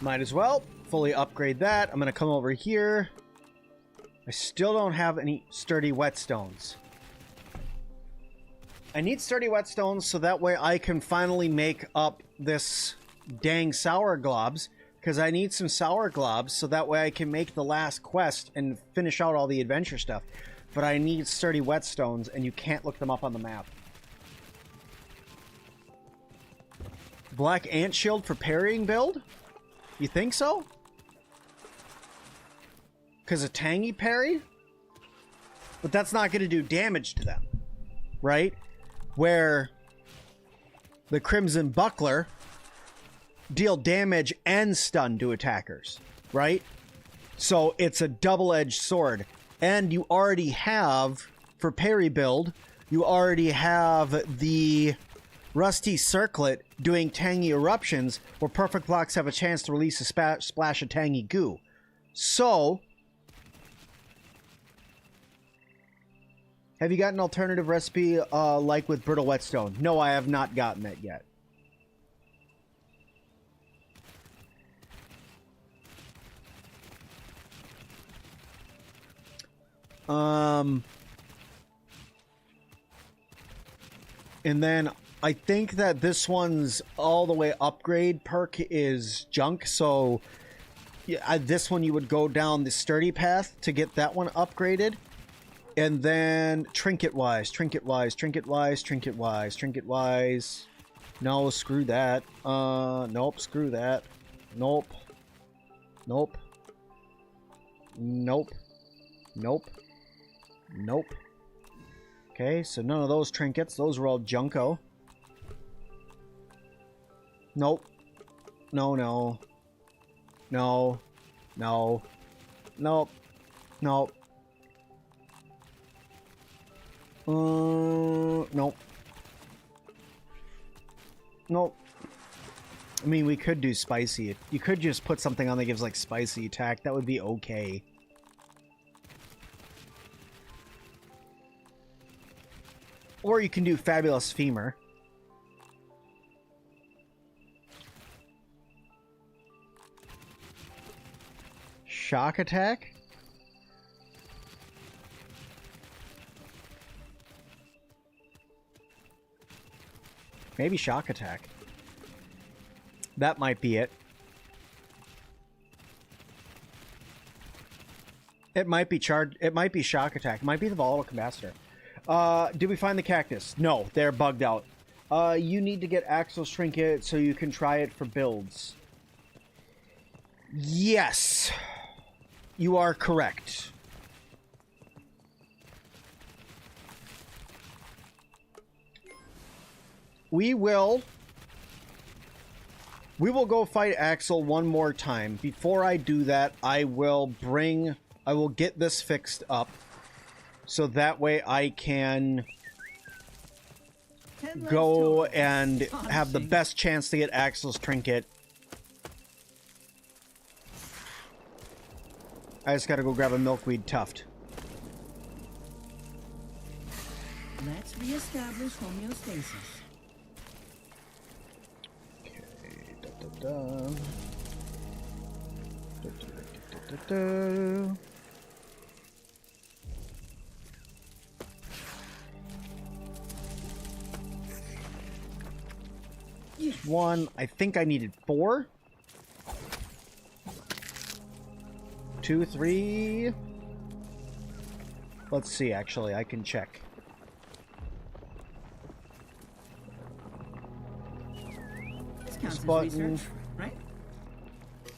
Might as well fully upgrade that. I'm going to come over here. I still don't have any sturdy whetstones. I need sturdy whetstones so that way I can finally make up this dang sour globs. Because I need some sour globs so that way I can make the last quest and finish out all the adventure stuff. But I need sturdy whetstones and you can't look them up on the map. Black ant shield for parrying build? You think so? Because of tangy parry? But that's not going to do damage to them. Right? Where the Crimson Buckler deal damage and stun to attackers. Right? So it's a double-edged sword. And you already have, for parry build, you already have the Rusty Circlet doing tangy eruptions where perfect blocks have a chance to release a splash of tangy goo. So, have you got an alternative recipe like with brittle whetstone? No, I have not gotten that yet. And then I think that this one's all the way upgrade perk is junk, so yeah, this one you would go down the sturdy path to get that one upgraded. And then trinket-wise. No, screw that. Nope, screw that. Nope. Okay, so none of those trinkets. Those were all junko. Nope. No. Nope. Nope. I mean, we could do spicy. You could just put something on that gives, like, spicy attack. That would be okay. Or you can do Fabulous Femur. Shock attack? Maybe shock attack. That might be it. It might be it might be shock attack. It might be the volatile capacitor. Did we find the cactus? No, they're bugged out. You need to get Axel's trinket so you can try it for builds. Yes. You are correct. We will go fight Axel one more time. Before I do that, I will get this fixed up. So that way I can go and have the best chance to get Axel's trinket. I just gotta go grab a milkweed tuft. Let's reestablish homeostasis. Okay. One. I think I needed 4. 2, 3. Let's see, actually, I can check. This counts as button. research, right?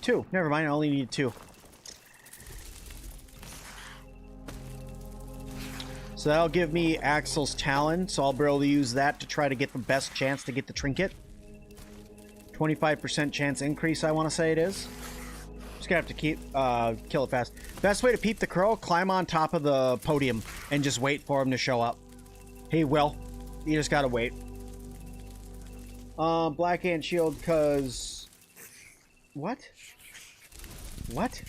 2. Never mind, I only need 2. So that'll give me Axel's Talon, so I'll be able to use that to try to get the best chance to get the trinket. 25% chance increase, I want to say it is. Just gonna have to keep kill it fast. Best way to peep the crow: climb on top of the podium and just wait for him to show up. He will. You just gotta wait. Black Ant Shield, cause what? What?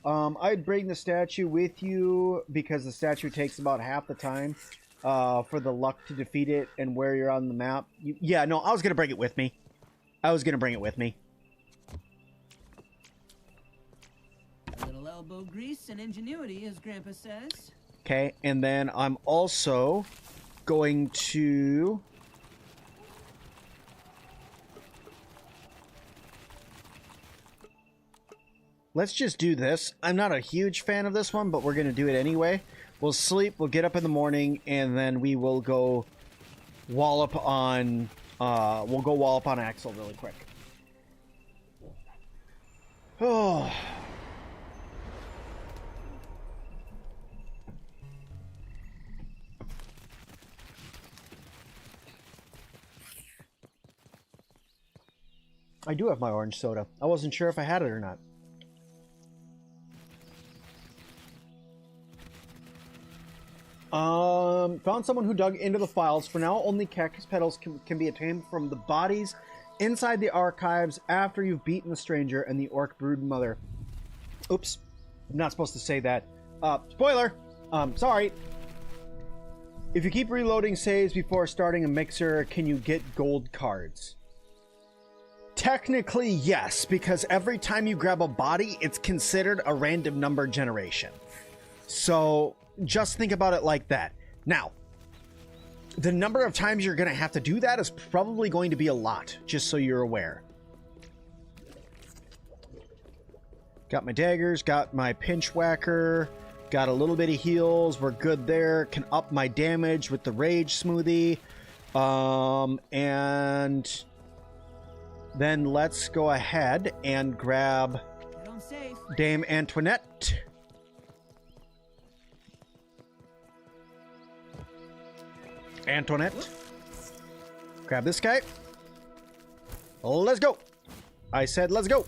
I'd bring the statue with you because the statue takes about half the time for the luck to defeat it and where you're on the map. Yeah, no, I was gonna bring it with me. I was gonna bring it with me. A little elbow grease and ingenuity, as Grandpa says. Okay, and then I'm also going to... Let's just do this. I'm not a huge fan of this one, but we're going to do it anyway. We'll sleep, we'll get up in the morning, and then we will go wallop on... we'll go wallop on Axel really quick. Oh... I do have my orange soda. I wasn't sure if I had it or not. Found someone who dug into the files. For now, only cactus petals can be obtained from the bodies inside the archives after you've beaten the stranger and the orc brood mother. Oops. I'm not supposed to say that. Spoiler! Sorry. If you keep reloading saves before starting a mixer, can you get gold cards? Technically, yes, because every time you grab a body, it's considered a random number generation. So, just think about it like that. Now, the number of times you're going to have to do that is probably going to be a lot, just so you're aware. Got my daggers, got my pinch whacker, got a little bit of heals, we're good there. Can up my damage with the rage smoothie. And... then let's go ahead and grab Dame Antoinette. Antoinette. Grab this guy. Let's go. I said let's go.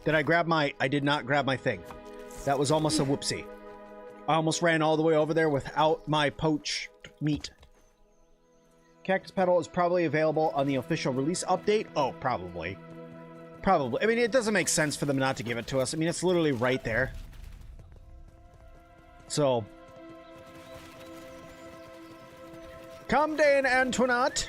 Did I grab my... I did not grab my thing. That was almost a whoopsie. I almost ran all the way over there without my poached meat. Cactus Petal is probably available on the official release update. Oh, probably. Probably. I mean, it doesn't make sense for them not to give it to us. I mean, it's literally right there. So. Come, Dane Antoinette.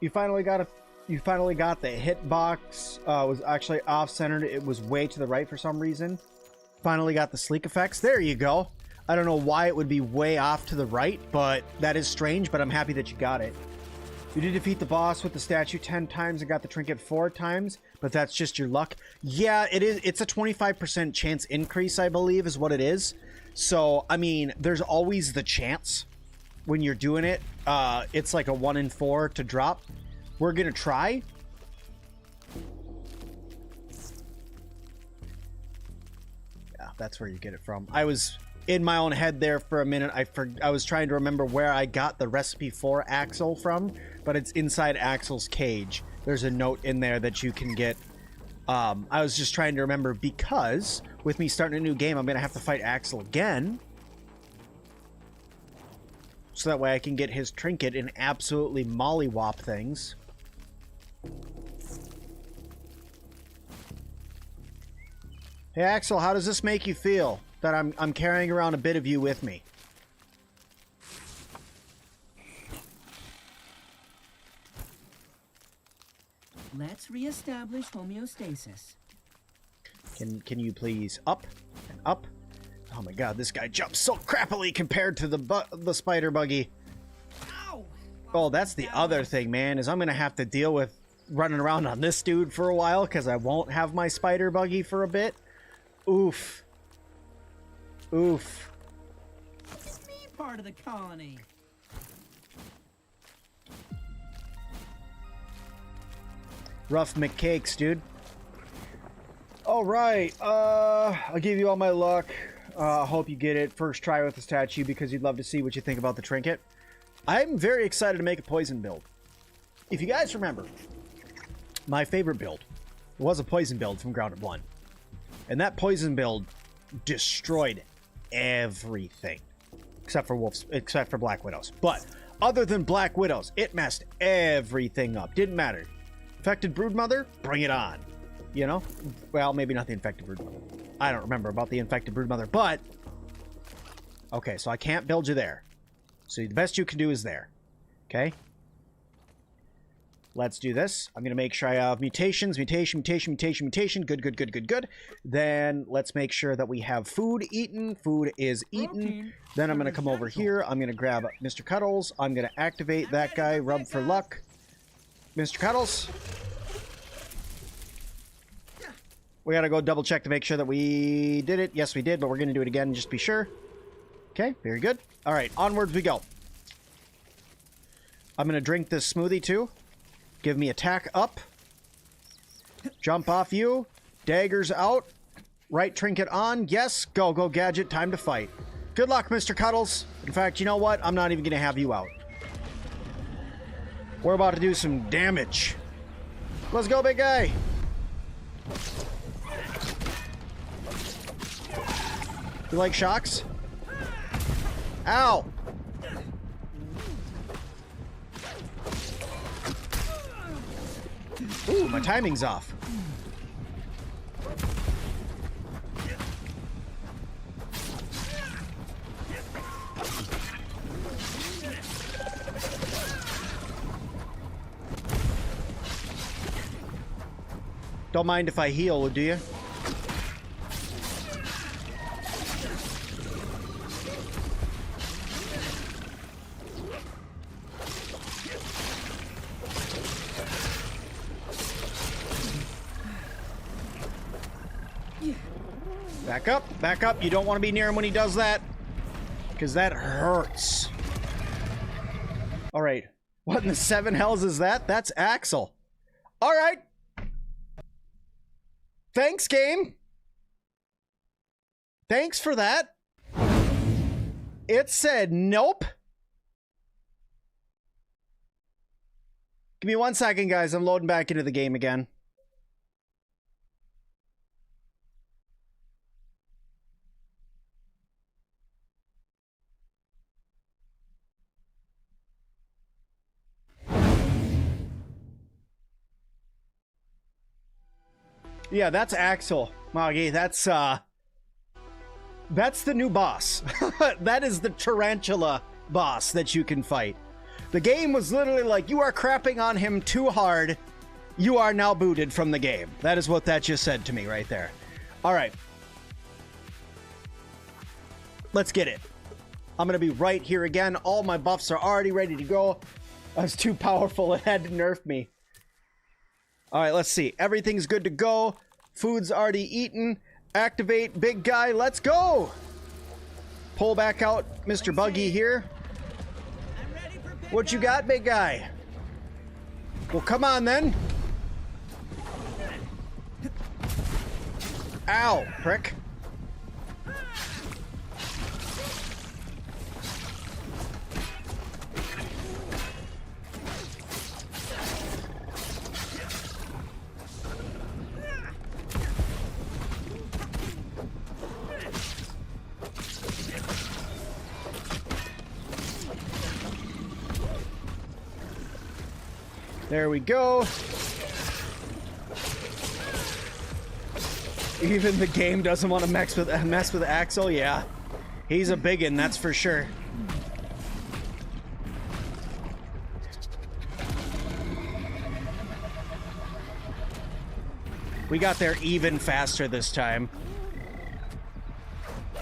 You finally got a... You finally got the hitbox. Was actually off-centered. It was way to the right for some reason. Finally got the sleek effects. There you go. I don't know why it would be way off to the right, but that is strange, but I'm happy that you got it. You did defeat the boss with the statue 10 times and got the trinket 4 times, but that's just your luck. Yeah, it is. It's a 25% chance increase, I believe, is what it is. So, I mean, there's always the chance when you're doing it. It's like a 1 in 4 to drop. We're going to try. Yeah, that's where you get it from. I was... in my own head there for a minute. I was trying to remember where I got the recipe for Axel from, but it's inside Axel's cage. There's a note in there that you can get. I was just trying to remember because with me starting a new game, I'm going to have to fight Axel again. So that way I can get his trinket and absolutely mollywop things. Hey Axel, how does this make you feel? That I'm carrying around a bit of you with me. Let's reestablish homeostasis. Can you please up and up? Oh my god, this guy jumps so crappily compared to the spider buggy. Ow! Oh, that's the other thing, man, is I'm gonna have to deal with running around on this dude for a while because I won't have my spider buggy for a bit. Oof. Oof. Me part of the colony. Rough McCakes, dude. All right. I'll give you all my luck. Hope you get it first try with the statue because you'd love to see what you think about the trinket. I'm very excited to make a poison build. If you guys remember, my favorite build was a poison build from Grounded 1. And that poison build destroyed everything. Except for Black Widows. But other than Black Widows, it messed everything up. Didn't matter. Infected Broodmother? Bring it on. You know? Well, maybe not the Infected Broodmother. I don't remember about the Infected Broodmother, but... Okay, so I can't build you there. So the best you can do is there. Okay? Let's do this. I'm going to make sure I have mutations. Mutation. Good. Then let's make sure that we have food eaten. Food is eaten. Then I'm going to come over here. I'm going to grab Mr. Cuddles. I'm going to activate that guy. Rub for luck. Mr. Cuddles. We got to go double check to make sure that we did it. Yes, we did, but we're going to do it again just to be sure. Okay, very good. All right, onwards we go. I'm going to drink this smoothie too. Give me attack up. Jump off you. Daggers out. Right trinket on. Yes. Go, gadget. Time to fight. Good luck, Mr. Cuddles. In fact, you know what? I'm not even going to have you out. We're about to do some damage. Let's go, big guy. You like shocks? Ow. Ooh, my timing's off. Don't mind if I heal, do you? Back up. You don't want to be near him when he does that, because that hurts. All right. What in the seven hells is that? That's Axel. All right. Thanks, game. Thanks for that. It said nope. Give me 1 second, guys. I'm loading back into the game again. Yeah, that's Axel, Moggy. That's the new boss. That is the tarantula boss that you can fight. The game was literally like, you are crapping on him too hard. You are now booted from the game. That is what that just said to me right there. All right. Let's get it. I'm going to be right here again. All my buffs are already ready to go. I was too powerful. It had to nerf me. All right, let's see. Everything's good to go. Food's already eaten. Activate, big guy. Let's go. Pull back out Mr. Buggy here. What you got, big guy? Well, come on then. Ow, prick. There we go. Even the game doesn't want to mess with Axel. Yeah, he's a biggin', that's for sure. We got there even faster this time.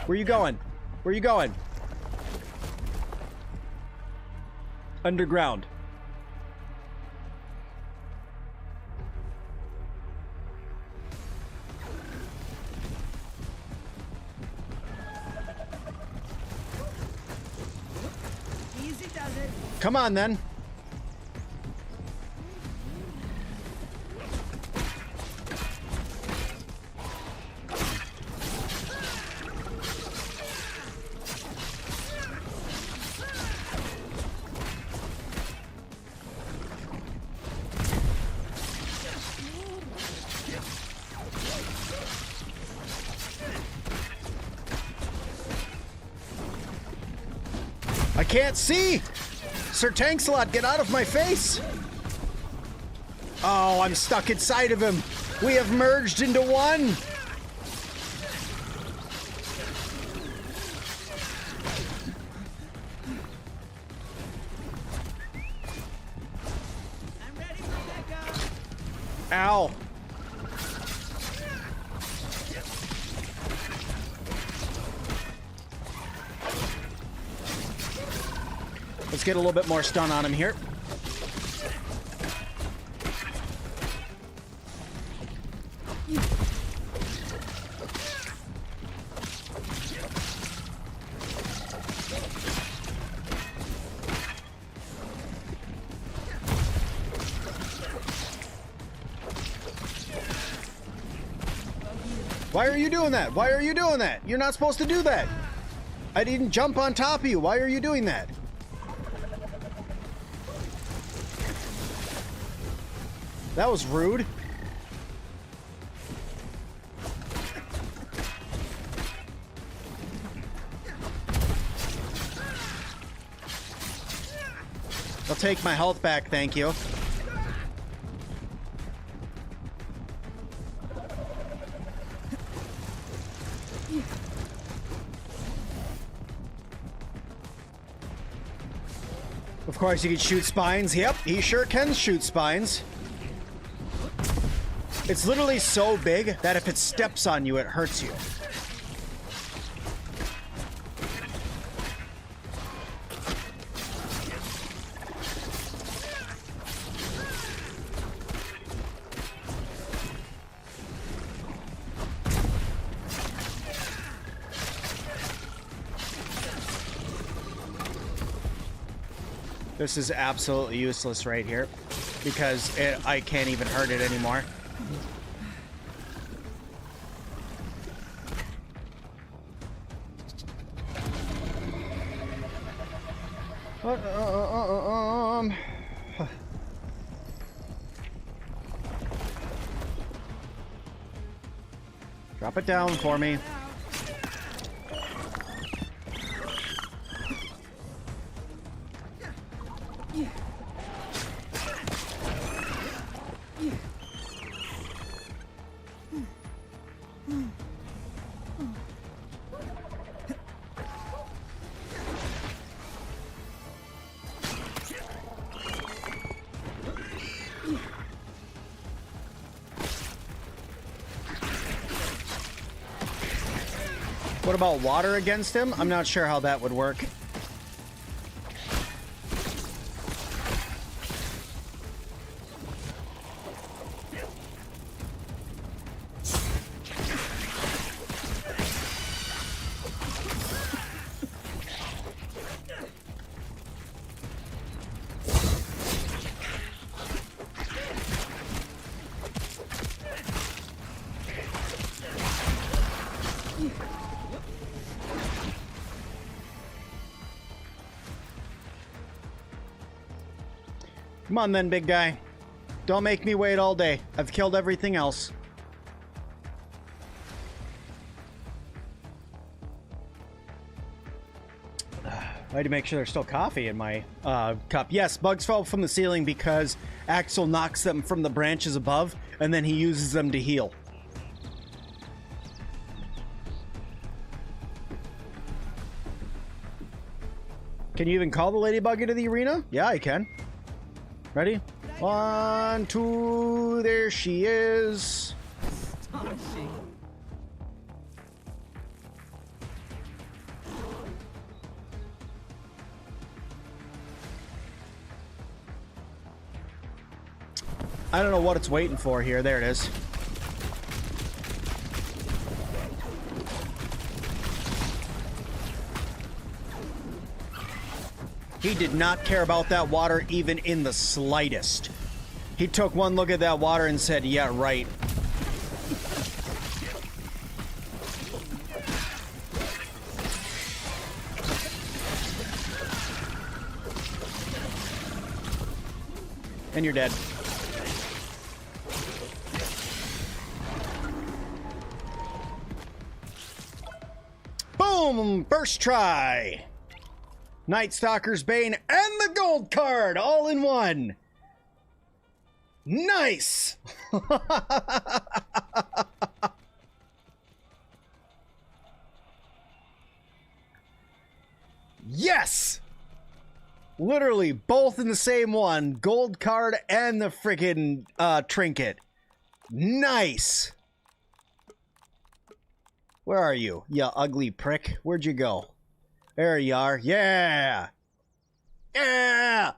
Where you going? Where you going? Underground. Come on, then. I can't see! Sir Tanks-A-Lot, get out of my face! Oh, I'm stuck inside of him! We have merged into one! I'm ready for pickup. Ow! Let's get a little bit more stun on him here. Why are you doing that? Why are you doing that? You're not supposed to do that. I didn't jump on top of you. Why are you doing that? That was rude. I'll take my health back, thank you. Of course, you can shoot spines. Yep, he sure can shoot spines. It's literally so big that if it steps on you, it hurts you. This is absolutely useless right here because I can't even hurt it anymore. Drop it down for me. What about water against him? I'm not sure how that would work. Come on then, big guy. Don't make me wait all day. I've killed everything else. I had to make sure there's still coffee in my cup. Yes, bugs fall from the ceiling because Axel knocks them from the branches above, and then he uses them to heal. Can you even call the ladybug into the arena? Yeah, I can. Ready? 1, 2, there she is. I don't know what it's waiting for here. There it is. He did not care about that water even in the slightest. He took one look at that water and said, yeah, right. And you're dead. Boom! First try. Night Stalker's Bane and the gold card all in one. Nice! Yes! Literally both in the same one. Gold card and the freaking trinket. Nice! Where are you, you ugly prick? Where'd you go? There you are. Yeah! Yeah!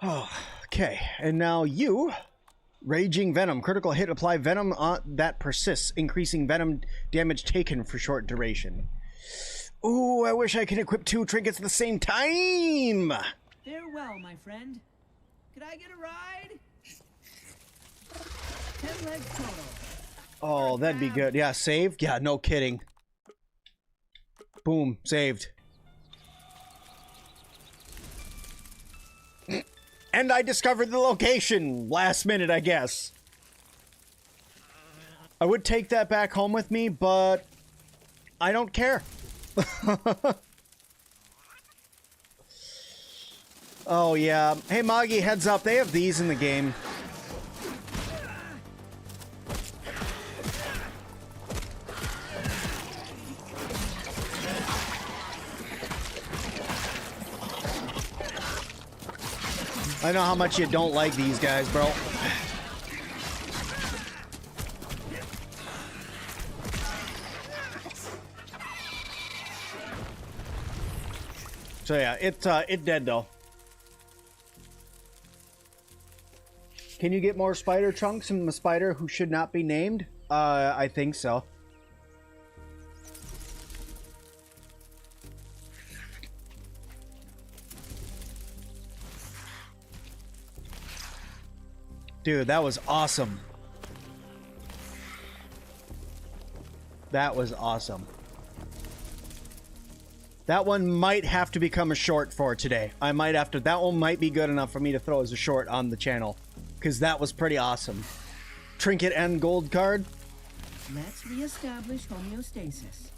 Oh, okay, and now you. Raging Venom. Critical hit. Apply Venom that persists, increasing Venom damage taken for short duration. Ooh, I wish I could equip 2 trinkets at the same time! Farewell, my friend. Could I get a ride? 10 legs total. Oh, that'd be good. Yeah, saved? Yeah, no kidding. Boom, saved. And I discovered the location last minute, I guess. I would take that back home with me, but I don't care. Oh, yeah. Hey, Moggy, heads up. They have these in the game. I know how much you don't like these guys, bro. So yeah, it dead though. Can you get more spider chunks from the spider who should not be named? I think so. Dude, that was awesome. That was awesome. That one might have to become a short for today. I might have to. That one might be good enough for me to throw as a short on the channel. Because that was pretty awesome. Trinket and gold card. Let's reestablish homeostasis.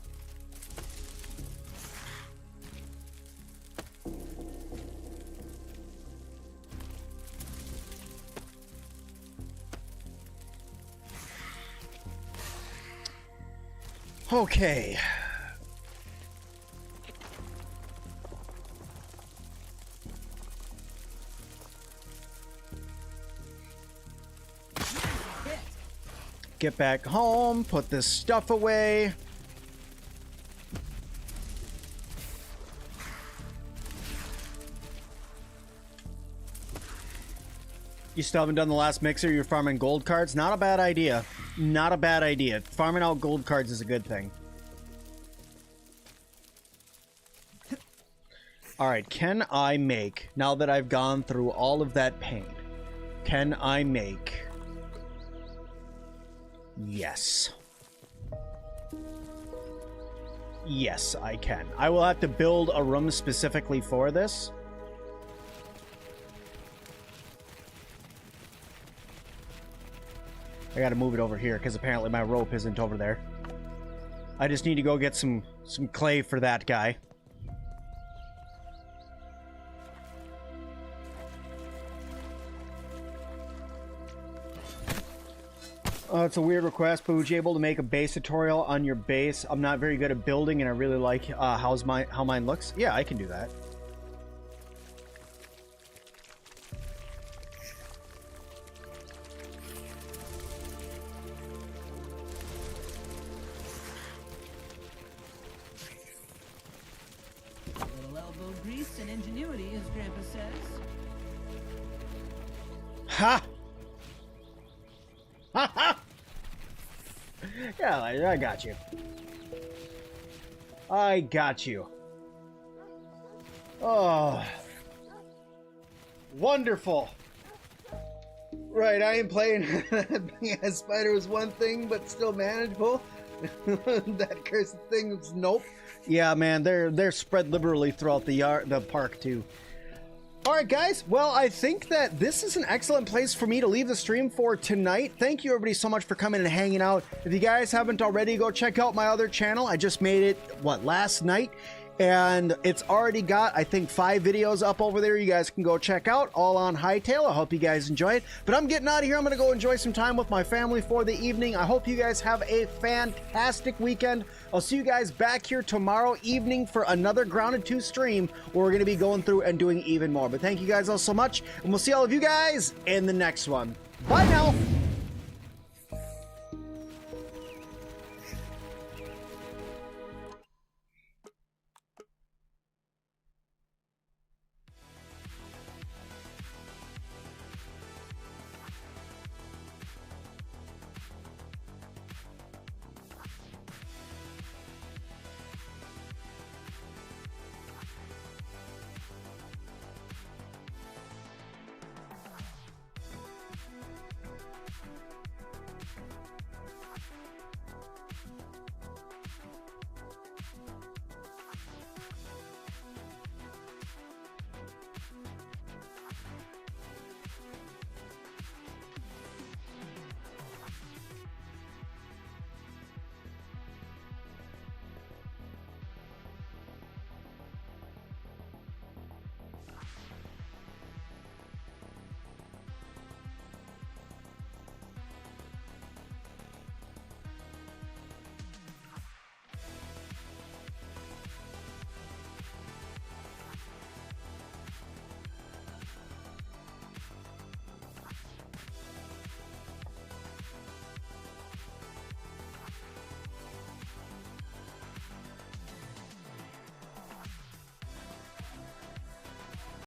Okay. Get back home, put this stuff away. You still haven't done the last mixer, you're farming gold cards? Not a bad idea. Not a bad idea. Farming out gold cards is a good thing. Alright, can I make, now that I've gone through all of that pain, can I make... Yes. Yes, I can. I will have to build a room specifically for this. I gotta move it over here because apparently my rope isn't over there. I just need to go get some clay for that guy. It's a weird request, but would you able to make a base tutorial on your base? I'm not very good at building, and I really like how mine looks. Yeah, I can do that. Little elbow grease and ingenuity, as Grandpa says. Ha! Ha ha! Yeah, I got you. I got you. Oh. Wonderful. Right, I am playing being a spider was one thing, but still manageable. That cursed thing was nope. Yeah, man, they're spread liberally throughout the park too. All right, guys. Well, I think that this is an excellent place for me to leave the stream for tonight. Thank you, everybody, so much for coming and hanging out. If you guys haven't already, go check out my other channel. I just made it, last night? And it's already got, I think, 5 videos up over there you guys can go check out, all on Hightail. I hope you guys enjoy it. But I'm getting out of here. I'm going to go enjoy some time with my family for the evening. I hope you guys have a fantastic weekend. I'll see you guys back here tomorrow evening for another Grounded 2 stream where we're going to be going through and doing even more. But thank you guys all so much, and we'll see all of you guys in the next one. Bye now.